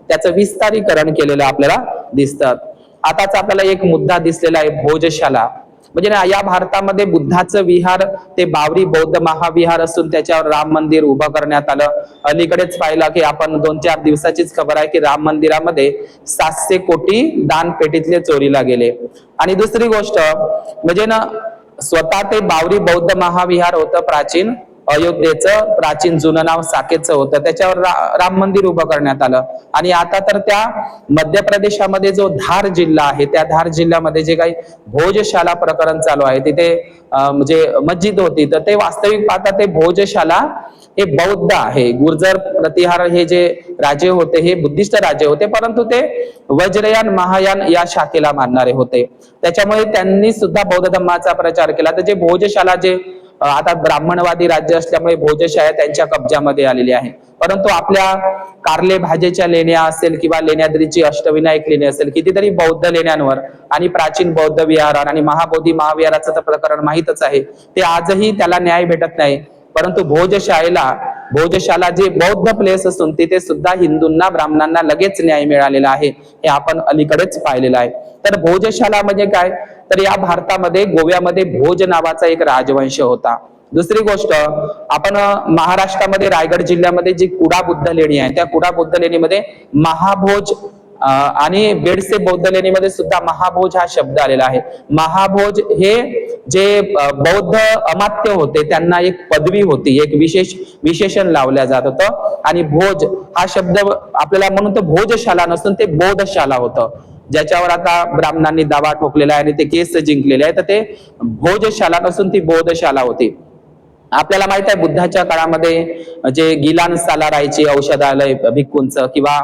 त्याचं विस्तारीकरण केलेलं आपल्याला दिसतं। आताच आपल्याला एक मुद्दा दिसलेला आहे भोजशाला, म्हणजे या भारतामध्ये बुद्धाचं विहार ते बावरी बौद्ध महाविहार असून त्याच्यावर राम मंदिर उभं करण्यात आलं। अलीकडेच पाहिलं की आपण 2-4 दिवसाचीच खबर आहे की राम मंदिरामध्ये 700 कोटी दान पेटीतले चोरीला गेले। आणि दुसरी गोष्ट म्हणजे स्वतः ते बावरी बौद्ध महाविहार होतं प्राचीन अयोध्येचं, प्राचीन जुनं नाव साकेतचं होतं, त्याच्यावर राम मंदिर उभं करण्यात आलं। आणि आता तर त्या मध्य प्रदेशामध्ये जो धार जिल्हा आहे, त्या धार जिल्ह्यामध्ये जे काही भोजशाला प्रकरण चालू आहे, तिथे म्हणजे मस्जिद होती, तर ते वास्तविक पाहता ते भोजशाला हे बौद्ध आहे। गुर्जर प्रतिहार हे जे राजे होते हे बुद्धिस्ट राजे होते, परंतु ते वज्रयान महायान या शाखेला मानणारे होते, त्याच्यामुळे त्यांनी सुद्धा बौद्ध धर्माचा प्रचार केला। तर जे भोजशाला जे आता ब्राह्मणवादी राज्य असल्यामुळे भोजशाळा त्यांच्या कब्जामध्ये आलेली आहे, परंतु आपल्या कारले भाजेच्या लेण्या असेल किंवा लेण्याद्रीची अष्टविनायक लेणी असेल, कितीतरी बौद्ध लेण्यांवर आणि प्राचीन बौद्ध विहार आणि महाबोधी महाविहाराचं तर प्रकरण माहितच आहे, ते आजही त्याला न्याय भेटत नाही। परंतु भोजशाला जे बौद्ध प्लेस असून तिथे सुद्धा हिंदूंना ब्राह्मणांना लगेच न्याय मिळालेला आहे, हे आपण अलीकडेच पाहिलेलं आहे। तर भोजशाला म्हणजे काय, तर या भारतामध्ये गोव्यामध्ये भोज नावाचा एक राजवंश होता। दुसरी गोष्ट, आपण महाराष्ट्रामध्ये रायगड जिल्ह्यामध्ये जी कुडा बुद्ध लेणी आहे, त्या कुडा बुद्ध लेणीमध्ये महाभोज आणि बेडसे बौद्ध लेणीमध्ये सुद्धा महाभोज हा शब्द आलेला आहे। महाभोज हे जे बौद्ध अमात्य होते त्यांना एक पदवी होती, एक विशेषण लावल्या जात होतं। आणि भोज हा शब्द आपल्याला म्हणून तो भोजशाला नसून ते बोधशाला होतं, ज्याच्यावर आता ब्राह्मणांनी दावा ठोकलेला आहे आणि ते केस जिंकलेले आहे, तर ते भोजशाला नसून ती बोधशाला होती। आपल्याला माहित आहे बुद्धाच्या काळामध्ये जे गिलान साला राहायचे औषधालय भिक्खूंचं, किंवा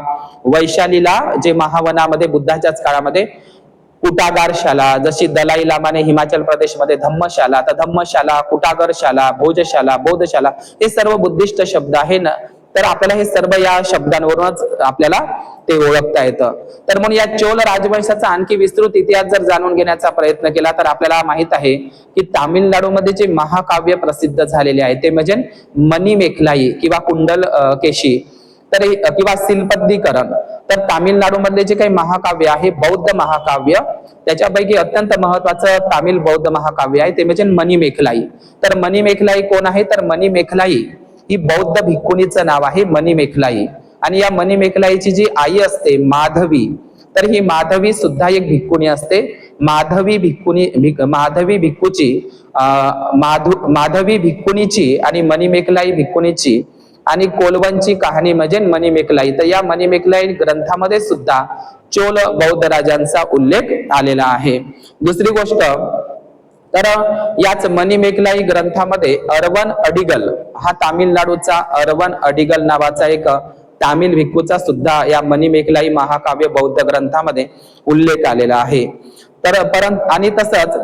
वैशालीला जे महावनामध्ये बुद्धाच्याच काळामध्ये कुटागारशाला, जशी दलाई लामाने हिमाचल प्रदेशमध्ये धम्मशाला, तर धम्मशाला, कुटागरशाला, भोजशाला, बौद्धशाला हे सर्व बुद्धिस्ट शब्द आहे ना, तर आपल्याला हे सर्व या शब्दांवरूनच आपल्याला ते ओळखता येतं। तर म्हणून या चोल राजवंशाचा आणखी विस्तृत इतिहास जर जाणून घेण्याचा प्रयत्न केला तर आपल्याला माहित आहे की तामिळनाडूमध्ये जे महाकाव्य प्रसिद्ध झालेले आहे ते म्हणजे मणिमेखलाई किंवा कुंडल केशी, तर किंवा शिल्पदीकरण, तर तामिळनाडूमधले जे काही महाकाव्य आहे बौद्ध महाकाव्य, त्याच्यापैकी अत्यंत महत्वाचं तामिळ बौद्ध महाकाव्य आहे ते म्हणजे मणिमेखलाई। तर मणिमेखलाई कोण आहे, तर मणिमेखलाई ही बौद्ध भिक्खुनीचं नाव आहे मणिमेखलाई। आणि या मणिमेखलाईची जी आई असते माधवी, तर ही माधवी सुद्धा एक भिक्खुनी असते। माधवी भिक्खूची आणि मणिमेखलाई भिक्खुनीची आणि कोलवनची कहाणी म्हणजे मणिमेकलाई. तर या मणिमेकलाई ग्रंथामध्ये सुद्धा चोल बौद्ध राजांचा उल्लेख आलेला आहे. दुसरी गोष्ट, तर याच मणिमेकलाई ग्रंथामध्ये अरवन अडिगल हा तामिळनाडूचा अरवन अडिगल नावाचा एक तामिळ भिक्खूचा सुद्धा या मणिमेकलाई महाकाव्य बौद्ध ग्रंथामध्ये उल्लेख आलेला आहे. तर आणि तसंच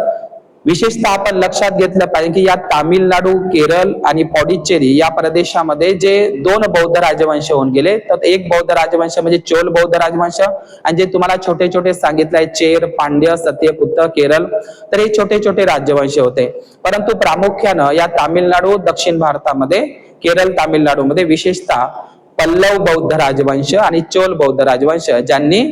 विशेषतः आपण लक्षात घेतलं पाहिजे की या तामिळनाडू, केरळ आणि पॉडिचेरी या प्रदेशामध्ये जे 2 बौद्ध राजवंश होऊन गेले, तर एक बौद्ध राजवंश म्हणजे चोल बौद्ध राजवंश, आणि जे तुम्हाला छोटे छोटे सांगितलंय चेर, पांड्य, सत्यपुत्र, केरळ, तर हे छोटे छोटे राजवंश होते. परंतु प्रामुख्यानं या तामिळनाडू, दक्षिण भारतामध्ये, केरळ, तामिळनाडूमध्ये विशेषतः पल्लव बौद्ध राजवंश आणि चोल बौद्ध राजवंश ज्यांनी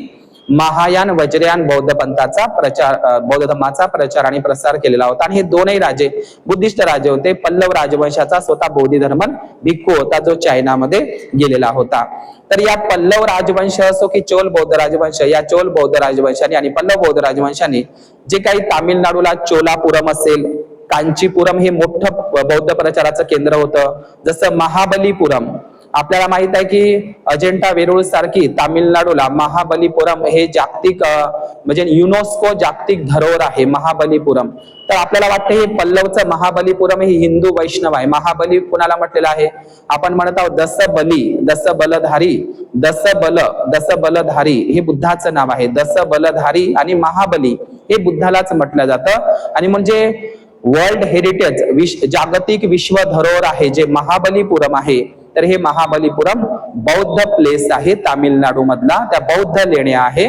महायान वज्रयान बौद्ध पंथाचा प्रचार, बौद्ध धर्माचा प्रचार आणि प्रसार केलेला होता. आणि हे दोनही राजे बुद्धिस्ट राजे होते. पल्लव राजवंशाचा स्वतः बोधिधर्मन भिक्खू होता जो चायनामध्ये गेलेला होता. तर या पल्लव राजवंश असो की चोल बौद्ध राजवंश, या चोल बौद्ध राजवंशाने आणि पल्लव बौद्ध राजवंशाने जे काही तामिळनाडूला चोलापुरम असेल, कांचीपुरम हे मोठं बौद्ध प्रचाराचं केंद्र होतं. जसं महाबलीपुरम, आपल्याला माहित आहे की अजिंठा वेरूळ सारखी तामिळनाडूला महाबलीपुरम हे जागतिक म्हणजे युनेस्को जागतिक धरोहर आहे महाबलीपुरम. तर आपल्याला वाटतं हे पल्लवचं महाबलीपुरम हे हिंदू वैष्णव आहे. महाबली कुणाला म्हटलेलं आहे? आपण म्हणत आहोत दसबली, दसबलधारी, दसबलधारी हे बुद्धाचं नाव आहे. दसबलधारी आणि महाबली हे बुद्धालाच म्हटलं जातं. आणि म्हणजे वर्ल्ड हेरिटेज जागतिक विश्व धरोहर आहे जे महाबलीपुरम आहे. तर हे महाबलीपुरम बौद्ध प्लेस आहे तामिळनाडू मधला, त्या बौद्ध लेण्या आहे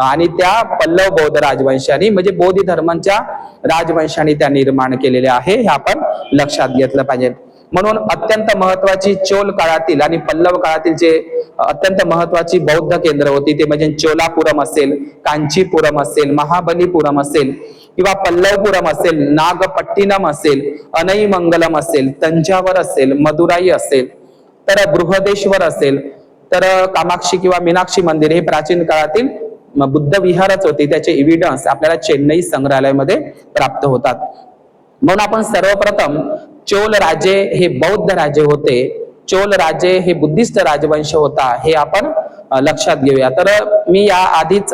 आणि त्या पल्लव बौद्ध राजवंशाने म्हणजे बोधी धर्मांच्या राजवंशाने त्या निर्माण केलेल्या आहे. हे आपण लक्षात घेतलं पाहिजे. म्हणून अत्यंत महत्वाची चोल काळातील आणि पल्लव काळातील जे अत्यंत महत्वाची बौद्ध केंद्र होती ते म्हणजे चोलापुरम असेल, कांचीपुरम असेल, महाबलीपुरम असेल किंवा पल्लवपुरम असेल, नागपट्टिनम असेल, अनईमंगलम असेल, तंजावर असेल, मदुराई असेल, तर बृहदेश्वर असेल, तर कामाक्षी किंवा मीनाक्षी मंदिर हे प्राचीन काळातील बुद्ध विहारच होती. त्याचे एव्हिडन्स आपल्याला चेन्नई संग्रहालयामध्ये प्राप्त होतात. म्हणून आपण सर्वप्रथम चोल राजे हे बौद्ध राजे होते, चोल राजे हे बुद्धिस्ट राजवंश होता हे आपण लक्षात घेऊया. तर मी या आधीच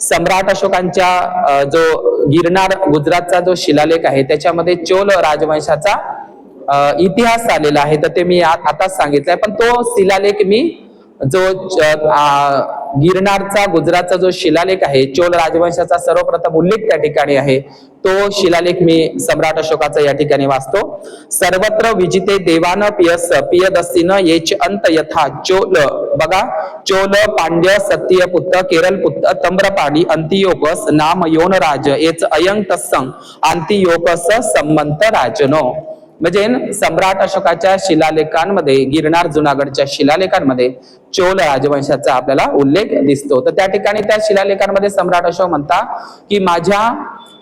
सम्राट अशोकांच्या जो गिरनार गुजरातचा जो शिलालेख आहे त्याच्यामध्ये चोल राजवंशाचा इतिहास आलेला आहे, तर ते मी आताच सांगितलंय. पण तो शिलालेख मी जो गिरनारचा गुजरातचा जो शिलालेख आहे, चोल राजवंशाचा सर्वप्रथम उल्लेख त्या ठिकाणी आहे, तो शिलालेख मी सम्राट अशोकाचा या ठिकाणी वाचतो. सर्वत्र विजिते देवान पियस पियदस्तीन येच अंत यथा चोल, बघा, चोल, पांड्य, सत्यपुत्र, केरळपुत्र, तम्रपाणी, अंतियोकस नाम योन राज येच अयंग तत्संग अंतियोकस संमंत राजनो. म्हणजे सम्राट अशोकाच्या शिलालेखांमध्ये, गिरनार जुनागडच्या शिलालेखांमध्ये चोल राजवंशाचा आपल्याला उल्लेख दिसतो. तर त्या ठिकाणी त्या शिलालेखांमध्ये सम्राट अशोक म्हणता की माझ्या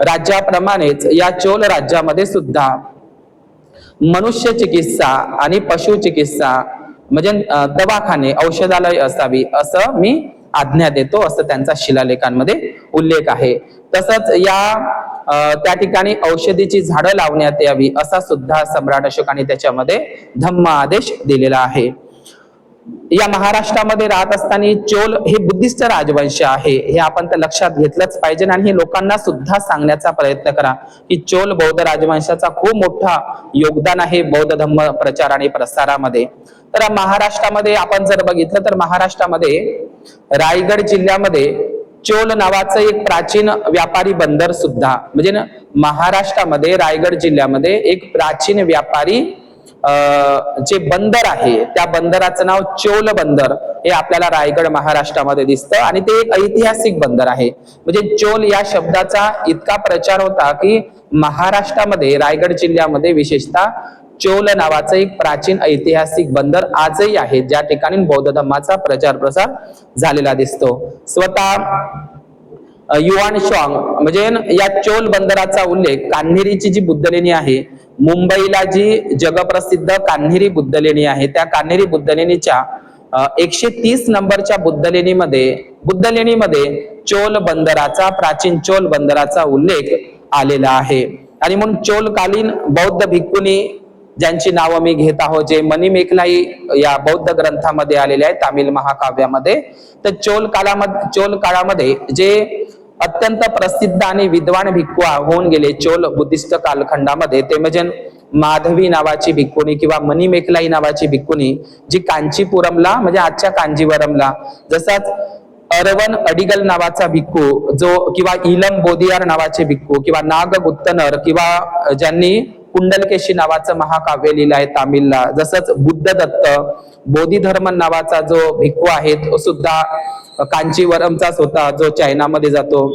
राज्याप्रमाणेच या चोल राज्यामध्ये सुद्धा मनुष्य चिकित्सा आणि पशु चिकित्सा म्हणजे दवाखाने, औषधालय असावी असं मी आज्ञा देतो, असं त्यांचा शिलालेखांमध्ये उल्लेख आहे. तसंच त्या ठिकाणी औषधीची झाडं लावण्यात यावी असा सुद्धा सम्राट अशोकाने त्याच्यामध्ये धम्म आदेश दिलेला आहे. या महाराष्ट्रामध्ये राहत असताना चोल हे बुद्धिस्ट राजवंश आहे हे आपण तर लक्षात घेतलंच पाहिजे आणि हे लोकांना सुद्धा सांगण्याचा प्रयत्न करा की चोल बौद्ध राजवंशाचा खूप मोठा योगदान आहे बौद्ध धम्म प्रचार आणि प्रसारामध्ये. तर महाराष्ट्रामध्ये आपण जर बघितलं तर महाराष्ट्रामध्ये रायगड जिल्ह्यामध्ये चोल नावाचं एक प्राचीन व्यापारी बंदर सुद्धा, म्हणजे महाराष्ट्रामध्ये रायगड जिल्ह्यामध्ये एक प्राचीन व्यापारी जे बंदर आहे त्या बंदराचं नाव चोल बंदर हे आपल्याला रायगड महाराष्ट्रामध्ये दिसतं आणि ते एक ऐतिहासिक बंदर आहे. म्हणजे चोल या शब्दाचा इतका प्रचार होता की महाराष्ट्रामध्ये रायगड जिल्ह्यामध्ये विशेषतः चोल नावाचं एक प्राचीन ऐतिहासिक बंदर आजही आहे ज्या ठिकाणी बौद्ध धर्माचा प्रचार प्रसार झालेला दिसतो. स्वतः युआन शॉंग म्हणजे या चोल बंदराचा उल्लेख कान्हेरीची जी बुद्धलेणी आहे, मुंबईला जी जगप्रसिद्ध कान्हेरी बुद्धलेणी आहे त्या कान्हेरी बुद्धलेणीच्या 130 नंबरच्या बुद्धलेणीमध्ये चोल बंदराचा, प्राचीन चोल बंदराचा उल्लेख आलेला आहे. आणि म्हणून चोलकालीन बौद्ध भिक्खूंनी ज्यांची नावं मी घेत आहोत, जे मणिमेखलाई या बौद्ध ग्रंथामध्ये आलेले आहे, तामिळ महाकाव्यामध्ये. तर चोल काळामध्ये जे अत्यंत प्रसिद्ध आणि विद्वान भिक्खू होऊन गेले चोल बुद्धिस्ट कालखंडामध्ये, ते म्हणजे माधवी नावाची भिक्खुनी किंवा मणिमेखलाई नावाची भिक्खुनी, जी कांचीपुरमला म्हणजे आजच्या कांजीवरमला, जसाच अरवन अडिगल नावाचा भिक्खू जो, किंवा इलम बोधियार नावाचे भिक्खू, किंवा नागगुत्तनर, किंवा ज्यांनी कुंडलकेशी नावाचं महाकाव्य लिहिलं आहे तामिळला, जसंच बुद्ध दत्त, बोधिधर्मन नावाचा जो भिक्खू आहे तो सुद्धा कांचीवरमचाच होता, जो चायनामध्ये जातो,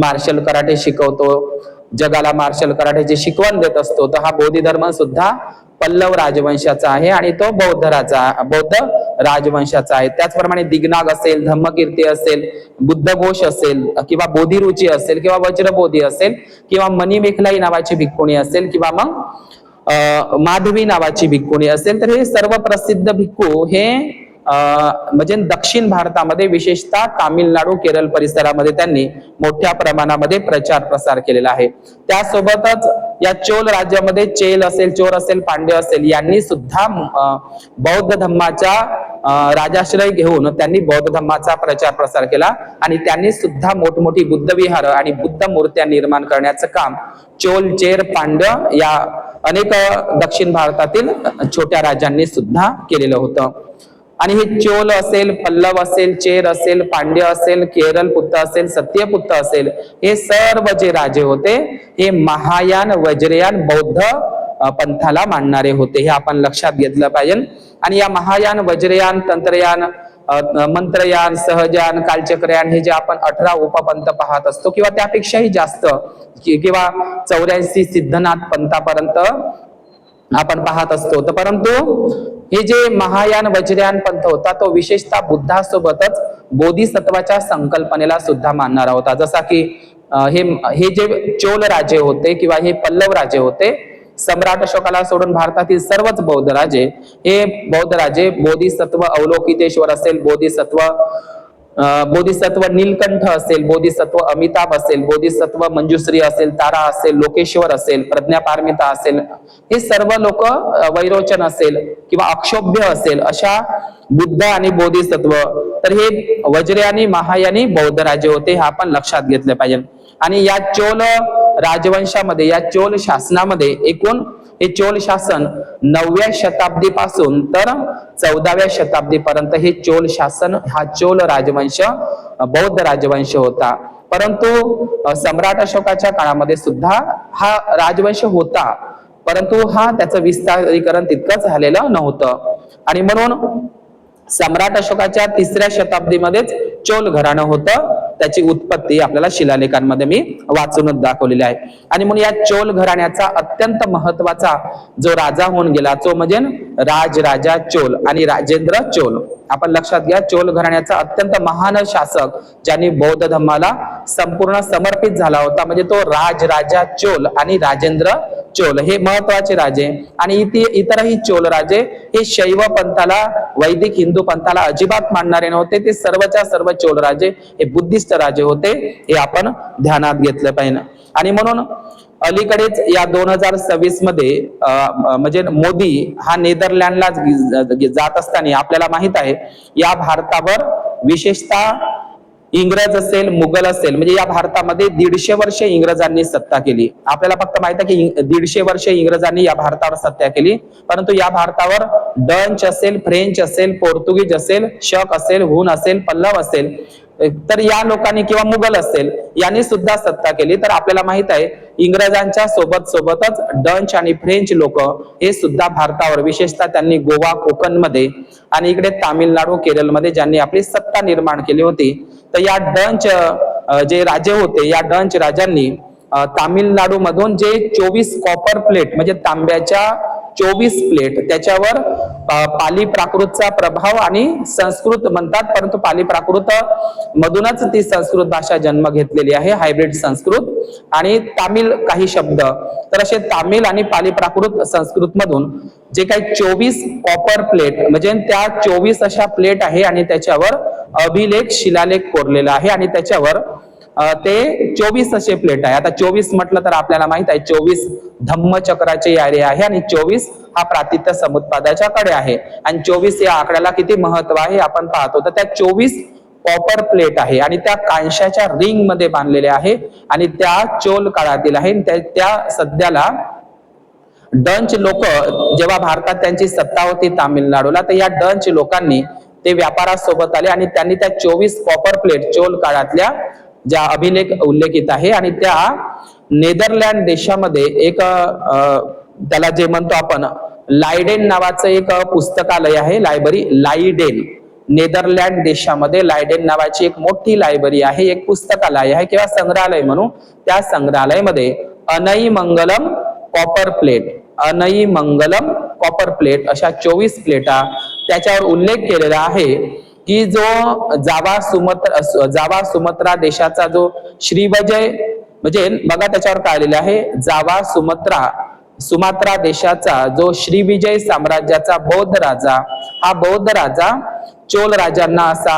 मार्शल कराटे शिकवतो, जगाला मार्शल कराटेची शिकवण देत असतो. तर हा बोधिधर्म सुद्धा पल्लव राजवंशाचा आहे आणि तो बौद्ध राजवंशाचा आहे. त्याचप्रमाणे दिगनाग असेल, धम्मकीर्ती असेल, बुद्धघोष असेल, किंवा बोधिरुची असेल, किंवा वज्रबोधी असेल, किंवा मणिमेखलाई नावाची भिक्खुणी असेल, किंवा मग माधवी नावाची भिक्खुणी असेल, तर हे सर्व प्रसिद्ध भिक्खू हे म्हणजे दक्षिण भारतामध्ये, विशेषतः तामिळनाडू, केरळ परिसरामध्ये त्यांनी मोठ्या प्रमाणामध्ये प्रचार प्रसार केलेला आहे. त्यासोबतच या चोल राज्यामध्ये चेल असेल, चोर असेल, पांड्य असेल, यांनी सुद्धा बौद्ध धम्माचा राजाश्रय घेऊन त्यांनी बौद्ध धम्माचा प्रचार प्रसार केला आणि त्यांनी सुद्धा मोठमोठी बुद्ध विहार आणि बुद्ध मूर्त्या निर्माण करण्याचं काम चोल, चेर, पांड्य या अनेक दक्षिण भारतातील छोट्या राज्यांनी सुद्धा केलेलं होतं. आणि हे चोल असेल, पल्लव असेल, चेर असेल, पांड्य असेल, केरळ पुत्त असेल, सत्यपुत्त असेल, हे सर्व जे राजे होते हे महायान वज्रयान बौद्ध पंथाला मानणारे होते, हे आपण लक्षात घेतलं पाहिजे. आणि या महायान, वज्रयान, तंत्रयान, मंत्रयान, सहजान, कालचक्रयान, हे जे आपण 18 उपपंथ पाहत असतो, किंवा त्यापेक्षाही जास्त, किंवा 84 सिद्धनाथ पंथापर्यंत आपण पाहत असतो. तर परंतु हे जे महायान वज्रयान पंथ होता तो विशेषतः बुद्धासोबतच बोधिसत्वाच्या संकल्पनेला सुद्धा मानणारा होता. जसा की हे जे चोल राजे होते किंवा हे पल्लव राजे होते, सम्राट अशोकाला सोडून भारतातील सर्वच बौद्ध राजे, हे बौद्ध राजे बोधिसत्व अवलोकितेश्वर असेल, बोधिसत्व नीलकंठ असेल, बोधिसत्व अमिताभ असेल, बोधिसत्व मंजुश्री असेल, तारा असेल, लोकेश्वर असेल, प्रज्ञापारमिता असेल, हे सर्व लोक, वैरोचन असेल किंवा अक्षोभ्य असेल, अशा बुद्ध आणि बोधिसत्व, तर हे वज्रयानी महायानी बौद्ध राजे होते, हे आपण लक्षात घेतले पाहिजे. आणि या चोल राजवंशामध्ये, या चोल शासनामध्ये एकूण हे चोल शासन 9व्या शताब्दीपासून तर 14व्या शताब्दीपर्यंत हे चोल शासन, हा चोल राजवंश बौद्ध राजवंश होता. परंतु सम्राट अशोकाच्या काळामध्ये सुद्धा हा राजवंश होता, परंतु त्याचं विस्तारीकरण तितकंच झालेलं नव्हतं. आणि म्हणून सम्राट अशोकाच्या 3ऱ्या शताब्दीमध्येच चोल घराणं होतं, त्याची उत्पत्ती आपल्याला शिलालेखांमध्ये मी वाचूनच दाखवलेली आहे. आणि म्हणून या चोल घराण्याचा अत्यंत महत्वाचा जो राजा होऊन गेला तो म्हणजे राजा चोल आणि राजेंद्र चोल. आपण लक्षात घ्या, चोल घराण्याचा अत्यंत महान शासक ज्यांनी बौद्ध धर्माला संपूर्ण समर्पित झाला होता म्हणजे तो राजा चोल आणि राजेंद्र चोल, हे महत्वाचे राजे. आणि इतरही चोल राजे हे शैव पंथाला, वैदिक हिंदू पंथाला अजिबात मानणारे नव्हते, ते सर्वच्या सर्व चोल राजे हे बुद्धिस्ट राजे होते, हे आपण ध्यानात घेतलं पाहिजे. आणि म्हणून अलीकडेच या 2026 मध्ये म्हणजे मोदी हा नेदरलँडला जात असताना आपल्याला माहित आहे या भारतावर विशेषतः इंग्रज असेल, मुघल असेल, म्हणजे या भारतामध्ये 150 वर्षे इंग्रजांनी सत्ता केली. आपल्याला फक्त माहित आहे की 150 वर्षे इंग्रजांनी या भारतावर सत्ता केली, परंतु या भारतावर डच असेल, फ्रेंच असेल, पोर्तुगीज असेल, शक असेल, हुन असेल, पल्लव असेल, तर या लोकांनी किंवा मुघल असेल यांनी सुद्धा सत्ता केली. तर आपल्याला माहित आहे इंग्रजांच्या सोबतच डच आणि फ्रेंच लोक हे सुद्धा भारतावर, विशेषतः त्यांनी गोवा, कोकणमध्ये आणि इकडे तामिळनाडू, केरळमध्ये ज्यांनी आपली सत्ता निर्माण केली होती. तर या डच जे राजे होते, या डच राजांनी तामिळनाडू मधून जे 24 कॉपर प्लेट म्हणजे तांब्याच्या 24 प्लेट, त्याच्यावर पाली प्राकृतचा प्रभाव आणि संस्कृत म्हणतात, परंतु पाली प्राकृत मधूनच ती संस्कृत भाषा जन्म घेतलेली आहे, हायब्रिड संस्कृत आणि तामिळ काही शब्द, तर असे तामिळ आणि पाली प्राकृत संस्कृत मधून जे काही 24 कॉपर प्लेट म्हणजे त्या 24 अशा प्लेट आहे आणि त्याच्यावर अभिलेख, शिलालेख कोरलेला आहे आणि त्याच्यावर ते 24 असे प्लेट आहे. आता 24 म्हटलं तर आपल्याला माहित आहे 24 धम्मचक्राचे यारे आहे आणि 24 हा प्रातित्य समुत्पादाच्या कडे आहे आणि 24 या आकड्याला किती महत्व आहे आपण पाहतो. तर त्या 24 कॉपर प्लेट आहे आणि त्या कांशाच्या रिंग मध्ये बांधलेल्या आहे आणि त्या चोल काळातील आहे. त्या सध्याला डच लोक जेव्हा भारतात त्यांची सत्ता होती तामिळनाडूला, तर या डच लोकांनी ते व्यापारासोबत आले आणि त्यांनी त्या 24 कॉपर प्लेट चोल काळातल्या ज्या अभिलेख उल्लेखित आहे आणि त्या नेदरलँड देशामध्ये एक त्याला जे म्हणतो आपण लायडेन नावाचं एक पुस्तकालय आहे, लायब्ररी लायडेन. नेदरलँड देशामध्ये लायडेन नावाची एक मोठी लायब्ररी आहे, एक पुस्तकालय आहे किंवा संग्रहालय म्हणू. त्या संग्रहालयामध्ये अनईमंगलम कॉपर प्लेट, अनईमंगलम कॉपर प्लेट अशा 24 प्लेटा त्याच्यावर उल्लेख केलेला आहे की जो जावा सुमत्रा देशाचा जो श्रीविजय, म्हणजे बघा त्याच्यावर काय आलेले आहे, जावा सुमात्रा देशाचा जो श्रीविजय साम्राज्याचा बौद्ध राजा, हा बौद्ध राजा चोल राजांना असा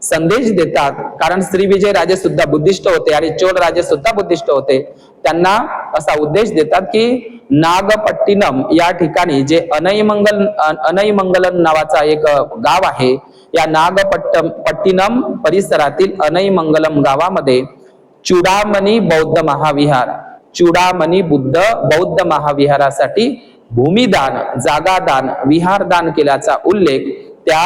संदेश देतात, कारण श्रीविजय राजे सुद्धा बुद्धिस्ट होते आणि चोल राजे सुद्धा बुद्धिस्ट होते. त्यांना असा उद्देश देतात की नागपट्टिनम या ठिकाणी जे अनईमंगलम नावाचा एक गाव आहे, या नागपट्टिनम परिसरातील अनईमंगलम गावामध्ये चूडामणी बौद्ध महाविहारासाठी भूमिदान, जागादान, विहारदान केल्याचा उल्लेख त्या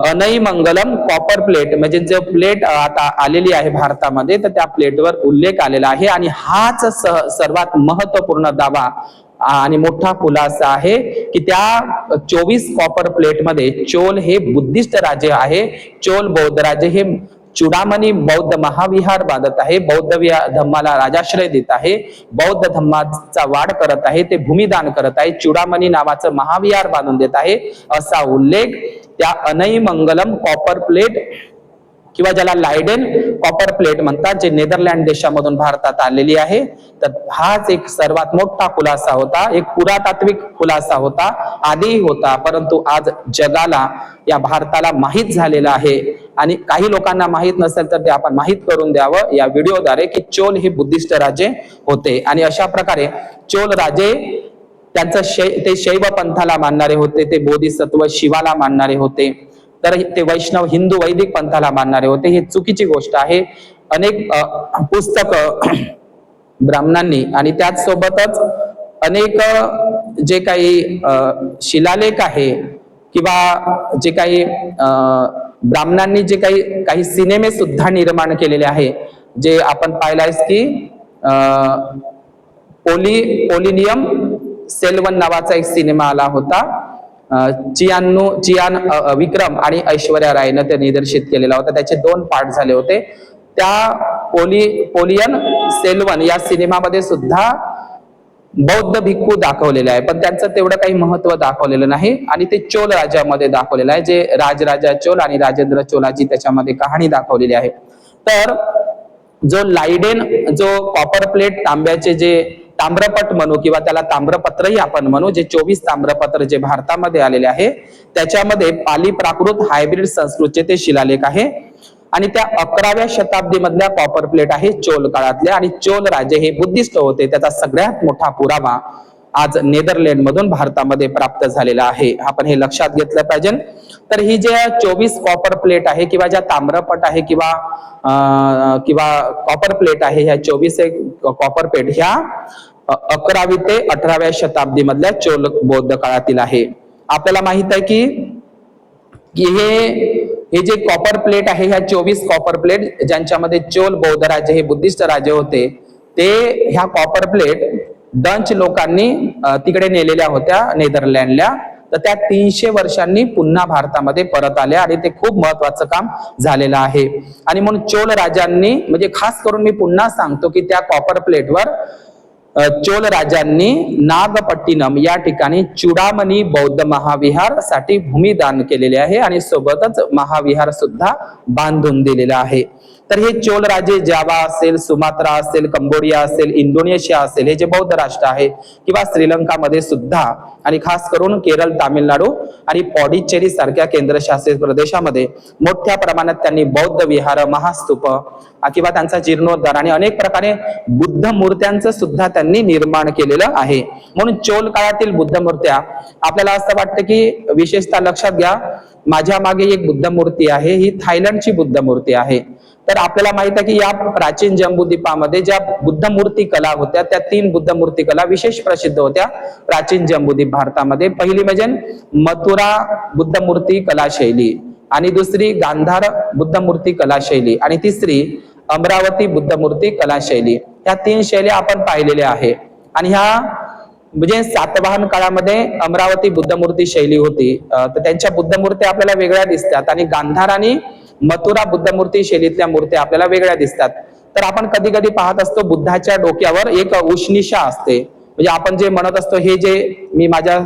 अनईमंगलम कॉपर प्लेट, म्हणजे जो प्लेट आता आलेली आहे भारतामध्ये, तर त्या प्लेटवर उल्लेख आलेला आहे. आणि हाच सर्वात महत्वपूर्ण दावा आणि मोठा खुलासा आहे की त्या 24 कॉपर प्लेट मध्ये चोल हे बुद्धिस्ट राजे आहे, चोल बौद्ध राजे हे चूडामणी बौद्ध महाविहार बांधत आहे, बौद्ध धम्माला राजाश्रय देत आहे, बौद्ध धम्माचा वाढ करत आहे, ते भूमिदान करत आहे, चूडामणी नावाचं महाविहार बांधून देत आहे, असा उल्लेख त्या अनईमंगलम कॉपर प्लेट किंवा ज्याला लायडेन कॉपर प्लेट म्हणतात, जे नेदरलँड देशामधून भारतात आलेली आहे. तर हाच एक सर्वात मोठा खुलासा होता, एक पुरातात्विक खुलासा होता, आधी होता, परंतु आज जगाला, या भारताला माहित झालेला आहे. आणि काही लोकांना माहित नसेल तर ते आपण माहित करून द्यावं या व्हिडिओद्वारे की चोल हे बुद्धिस्ट राजे होते आणि अशा प्रकारे चोल राजे त्यांचं ते शैव पंथाला मानणारे होते, ते बोधिसत्व शिवाला मानणारे होते, तर ते वैष्णव हिंदू वैदिक पंथाला मानणारे होते. ही चुकीची गोष्ट आहे. अनेक पुस्तक ब्राह्मणांनी आणि त्याच सोबतच अनेक जे काही शिलालेख आहे किंवा जे काही ब्राह्मणांनी जे काही सिनेमे सुद्धा निर्माण केलेले आहे, जे आपण पाहिलायस की पोलिनियम सेल्वन नावाचा एक सिनेमा आला होता, चियान विक्रम आणि ऐश्वर्या रायनं ते निर्देशित केलेला होता. त्याचे 2 पार्ट झाले होते. त्या पोलियन सेल्वन या सिनेमामध्ये सुद्धा बौद्ध भिक्खू दाखवलेले आहे, पण त्यांचं तेवढं काही महत्व दाखवलेलं नाही. आणि ते चोल राज्यामध्ये दाखवलेलं आहे, जे राजराजा चोल आणि राजेंद्र चोलाची त्याच्यामध्ये कहाणी दाखवलेली आहे. तर जो लायडेन, जो कॉपर प्लेट तांब्याचे जे ताम्रपट म्हणू किंवा त्याला ताम्रपत्रही आपण म्हणू, जे 24 ताम्रपत्र जे भारतामध्ये आलेले आहे, त्याच्यामध्ये पाली प्राकृत हायब्रिड संस्कृतचे ते शिलालेख आहे. आणि त्या 11व्या शताब्दी मधल्या कॉपर प्लेट आहे चोल काळातल्या, आणि चोल राजे हे बुद्धिस्ट होते. त्याचा सगळ्यात मोठा पुरावा आज नेदरलँड मधून भारतामध्ये प्राप्त झालेला आहे. आपण हे लक्षात घेतलं पाहिजे. तर ही जे 24 कॉपर प्लेट आहे किंवा ज्या ताम्रपट आहे किंवा कॉपर प्लेट आहे, ह्या 24 कॉपर प्लेट ह्या 11वी ते 18व्या शताब्दी मधल्या चोल बौद्ध काळातील आहे. आपल्याला माहित आहे की हे जे कॉपर प्लेट आहे, ह्या 24 कॉपर प्लेट ज्यांच्यामध्ये चोल बौद्ध राजे हे बुद्धिस्ट राजे होते, ते ह्या कॉपर प्लेट डच लोकांनी तिकडे नेलेल्या होत्या नेदरलँडला. तर त्या 300 वर्षांनी पुन्हा भारतामध्ये परत आल्या आणि ते खूप महत्वाचं काम झालेलं आहे. आणि म्हणून चोल राजांनी, म्हणजे खास करून मी पुन्हा सांगतो की त्या कॉपर प्लेटवर चोल राजांनी नागपट्टिनम या ठिकाणी चुडामणी बौद्ध महाविहार साठी भूमिदान केलेले आहे आणि सोबतच महाविहार सुद्धा बांधून दिलेला आहे. तर हे चोल राजे जावा असेल, सुमात्रा असेल, कंबोडिया असेल, इंडोनेशिया असेल, हे जे बौद्ध राष्ट्र आहे किंवा श्रीलंकामध्ये सुद्धा आणि खास करून केरळ, तामिळनाडू आणि पॉडिचेरी सारख्या केंद्रशासित प्रदेशामध्ये मोठ्या प्रमाणात त्यांनी बौद्ध विहार, महास्तूप किंवा त्यांचा जीर्णोद्धार आणि अनेक प्रकारे बुद्ध मूर्त्यांचं सुद्धा त्यांनी निर्माण केलेलं आहे. म्हणून चोल काळातील बुद्ध मूर्त्या आपल्याला असं वाटतं की विशेषतः लक्षात घ्या, माझ्या मागे एक बुद्ध मूर्ती आहे, ही थायलंडची बुद्ध मूर्ती आहे. तर आपल्याला माहित आहे की या प्राचीन जम्बूद्वीपामध्ये ज्या बुद्ध मूर्ती कला होत्या त्या 3 बुद्ध मूर्ती कला विशेष प्रसिद्ध होत्या प्राचीन जम्बूद्वीप भारतामध्ये. पहिली म्हणजे मथुरा बुद्ध मूर्ती कला शैली, आणि दुसरी गांधार बुद्ध मूर्ती कला शैली, आणि तिसरी अमरावती बुद्ध मूर्ती कला शैली. या 3 शैल्या आपण पाहिलेल्या आहे. आणि ह्या म्हणजे सातवाहन काळामध्ये अमरावती बुद्ध मूर्ती शैली होती, तर त्यांच्या बुद्ध मूर्त्या आपल्याला वेगळ्या दिसतात आणि गांधार आणि मथुरा बुद्ध मूर्ती शैलीतल्या मूर्त्या आपल्याला वेगळ्या दिसतात. तर आपण कधी कधी पाहत असतो बुद्धाच्या डोक्यावर एक उष्णिशा असते. म्हणजे आपण जे म्हणत असतो, हे जे मी माझ्या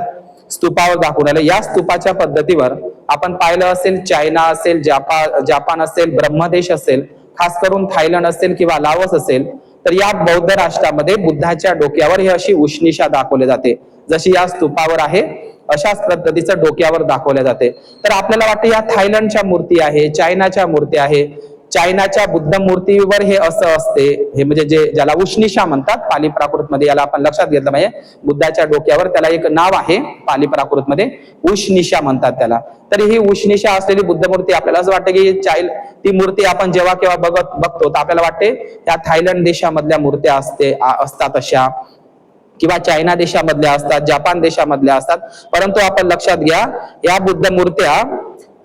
स्तूपावर दाखवून आलं, या स्तूपाच्या पद्धतीवर आपण पाहिलं असेल, चायना असेल, जापान असेल, ब्रह्मदेश असेल, खास करून थायलंड असेल किंवा लाओस असेल, तर या बौद्ध राष्ट्रामध्ये बुद्धाच्या डोक्यावर ही अशी उष्णिशा दाखवली जाते. जशी या स्तूपावर आहे अशाच पद्धतीचं डोक्यावर दाखवल्या जाते. तर आपल्याला वाटतं या थायलंडच्या मूर्ती आहे, चायनाच्या मूर्ती आहे. चायनाच्या बुद्ध मूर्तीवर हे असं असते, हे म्हणजे जे ज्याला उष्णिशा म्हणतात पाली प्राकृत मध्ये, याला आपण लक्षात घेतलं पाहिजे. बुद्धाच्या डोक्यावर त्याला एक नाव आहे पाली प्राकृत मध्ये, उष्णिशा म्हणतात त्याला. तर ही उष्णिशा असलेली बुद्ध मूर्ती आपल्याला असं वाटतं की ती मूर्ती आपण जेव्हा केव्हा बघतो तर आपल्याला वाटते त्या थायलंड देशामधल्या मूर्त्या असतात अशा, किंवा चायना देशामधल्या असतात, जपान देशामधल्या असतात. परंतु आपण लक्षात घ्या, या बुद्ध मूर्त्या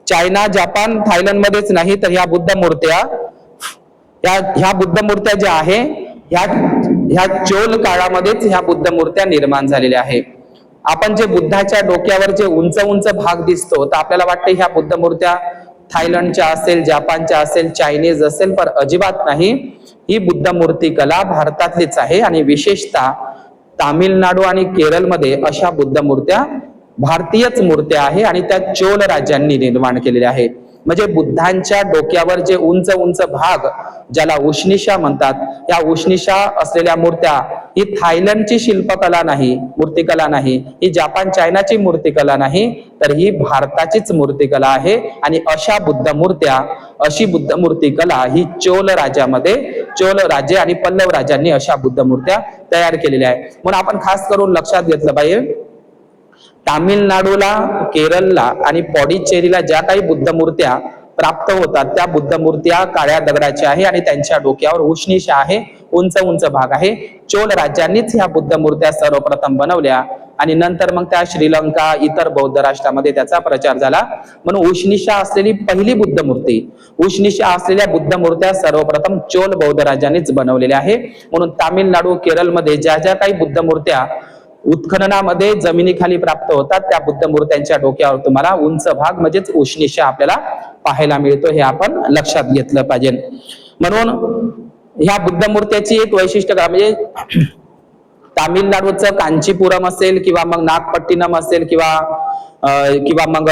चायना, जपान, थायलंड मध्येच नाही, तर ह्या बुद्ध मूर्त्या ह्या बुद्ध मूर्त्या ज्या आहे ह्या चोल काळामध्येच ह्या बुद्ध मूर्त्या निर्माण झालेल्या आहे. आपण जे बुद्धाच्या डोक्यावर जे उंच उंच भाग दिसतो, तर आपल्याला वाटतं ह्या बुद्ध मूर्त्या थायलंडच्या असेल, जपानच्या असेल, चायनीज असेल, पण अजिबात नाही. ही बुद्ध मूर्ती कला भारतातलीच आहे आणि विशेषतः तामिळनाडू आणि केरळमध्ये अशा बुद्ध मूर्त्या भारतीयच मूर्त्या आहे आणि त्या चोल राजांनी निर्माण केलेल्या आहेत. म्हणजे बुद्धांच्या डोक्यावर जे उंच उंच भाग ज्याला उष्णिशा म्हणतात, या उष्णिशा असलेल्या मूर्त्या ही थायलंडची शिल्पकला नाही, मूर्तिकला नाही, ही जपान चायनाची मूर्तिकला नाही, तर ही भारताचीच मूर्तिकला आहे. आणि अशा बुद्ध मूर्त्या, अशी बुद्ध मूर्तिकला ही चोल राजे आणि पल्लव राजांनी अशा बुद्ध मूर्त्या तयार केलेल्या आहेत. म्हणून आपण खास करून लक्षात घेतलं पाहिजे, तामिळनाडूला, केरळला आणि पॉडिचेरीला ज्या काही बुद्ध मूर्त्या प्राप्त होतात त्या बुद्ध मूर्त्या काळ्या दगडाच्या आहे आणि त्यांच्या डोक्यावर उष्णिशा आहे, उंच उंच भाग आहे. चोल राज्यांनीच ह्या बुद्ध मूर्त्या सर्वप्रथम बनवल्या आणि नंतर मग त्या श्रीलंका, इतर बौद्ध राष्ट्रामध्ये त्याचा प्रचार झाला. म्हणून उष्णिशा असलेली पहिली बुद्ध मूर्ती, उष्णिशा असलेल्या बुद्ध मूर्त्या सर्वप्रथम चोल बौद्ध राजांनीच बनवलेल्या आहे. म्हणून तामिळनाडू, केरळमध्ये ज्या ज्या काही बुद्ध मूर्त्या उत्खननामध्ये जमिनीखाली प्राप्त होतात, त्या बुद्ध मूर्त्यांच्या डोक्यावर तुम्हाला उंच भाग म्हणजेच उष्णिशा आपल्याला पाहायला मिळतो, हे आपण लक्षात घेतलं पाहिजे. म्हणून ह्या बुद्ध मूर्त्याची एक वैशिष्ट्य म्हणजे तामिळनाडूचं कांचीपुरम असेल किंवा मग नागपट्टिनम असेल किंवा मग